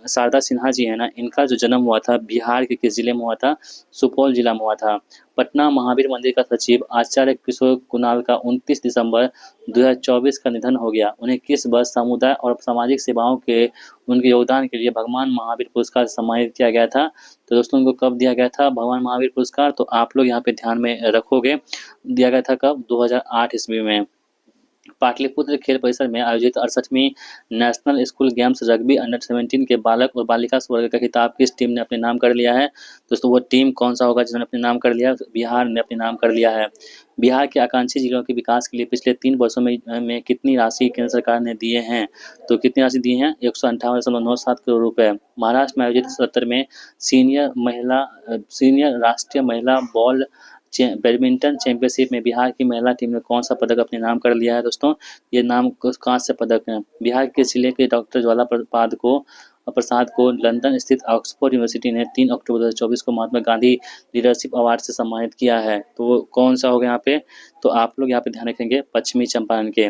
शारदा सिन्हा जी है ना, इनका जो जन्म हुआ था बिहार के किस जिले में हुआ था, सुपौल जिला में हुआ था। पटना महावीर मंदिर का सचिव आचार्य किशोर कुणाल का 29 दिसंबर 2024 का निधन हो गया। उन्हें किस वर्ष समुदाय और सामाजिक सेवाओं के उनके योगदान के लिए भगवान महावीर पुरस्कार से सम्मानित किया गया था, तो दोस्तों उनको कब दिया गया था भगवान महावीर पुरस्कार, तो आप लोग यहाँ पे ध्यान में रखोगे, दिया गया था कब, 2008 ईस्वी में। पाटलिपुत्र खेल परिसर में आयोजित 68वीं national school games rugby under 17 के बालक और बालिका वर्ग का खिताब किस टीम ने अपने नाम कर लिया है, दोस्तों वो टीम कौन सा होगा जिन्होंने अपने नाम कर लिया, बिहार ने अपने नाम कर लिया है। बिहार के आकांक्षी जिलों के विकास के लिए पिछले 3 वर्षों में कितनी राशि केंद्र सरकार ने दिए हैं, तो कितनी राशि दी है, 158.97 करोड़ रुपए। महाराष्ट्र में आयोजित 77 सीनियर राष्ट्रीय महिला बॉल बैडमिंटन चैंपियनशिप में बिहार की महिला टीम ने कौन सा पदक अपने नाम कर लिया है दोस्तों, ये नाम कांस्य पदक है। बिहार के जिले के डॉक्टर ज्वाला प्रसाद को लंदन स्थित ऑक्सफोर्ड यूनिवर्सिटी ने 3 अक्टूबर 2024 को महात्मा गांधी लीडरशिप अवार्ड से सम्मानित किया है, तो कौन सा होगा यहाँ पे, तो आप लोग यहाँ पे ध्यान रखेंगे पश्चिमी चंपारण के।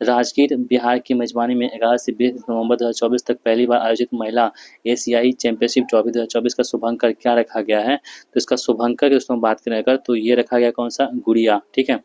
राजगीर बिहार की मेजबानी में 11 से 20 नवंबर 2024 तक पहली बार आयोजित महिला एशियाई चैंपियनशिप ट्रॉफी 2024 का शुभांकर क्या रखा गया है, तो इसका शुभांकर की दोस्तों बात करें अगर, तो ये रखा गया कौन सा, गुड़िया। ठीक है।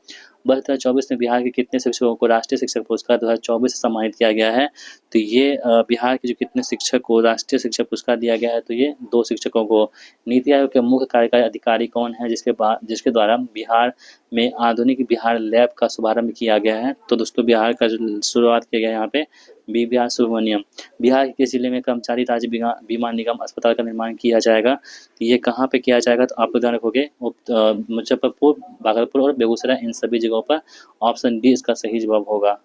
वर्ष 2024 में बिहार के कितने शिक्षकों को राष्ट्रीय शिक्षक पुरस्कार 2024 से सम्मानित किया गया है, तो ये बिहार के जो कितने शिक्षक को राष्ट्रीय शिक्षक पुरस्कार दिया गया है, तो ये 2 शिक्षकों को। नीति आयोग के मुख्य कार्यकारी अधिकारी कौन है जिसके द्वारा बिहार में आधुनिक बिहार लैब का शुभारंभ किया गया है, तो दोस्तों बिहार का जो शुरुआत किया गया यहाँ पे BBR सुब्रमण्यम। बिहार के जिले में कर्मचारी राज्य बीमा निगम अस्पताल का निर्माण किया जाएगा, तो ये कहाँ पे किया जाएगा, तो आप लोग ध्यान रखोगे मुजफ्फरपुर, भागलपुर और बेगूसराय, इन सभी जगहों पर। ऑप्शन डी इसका सही जवाब होगा।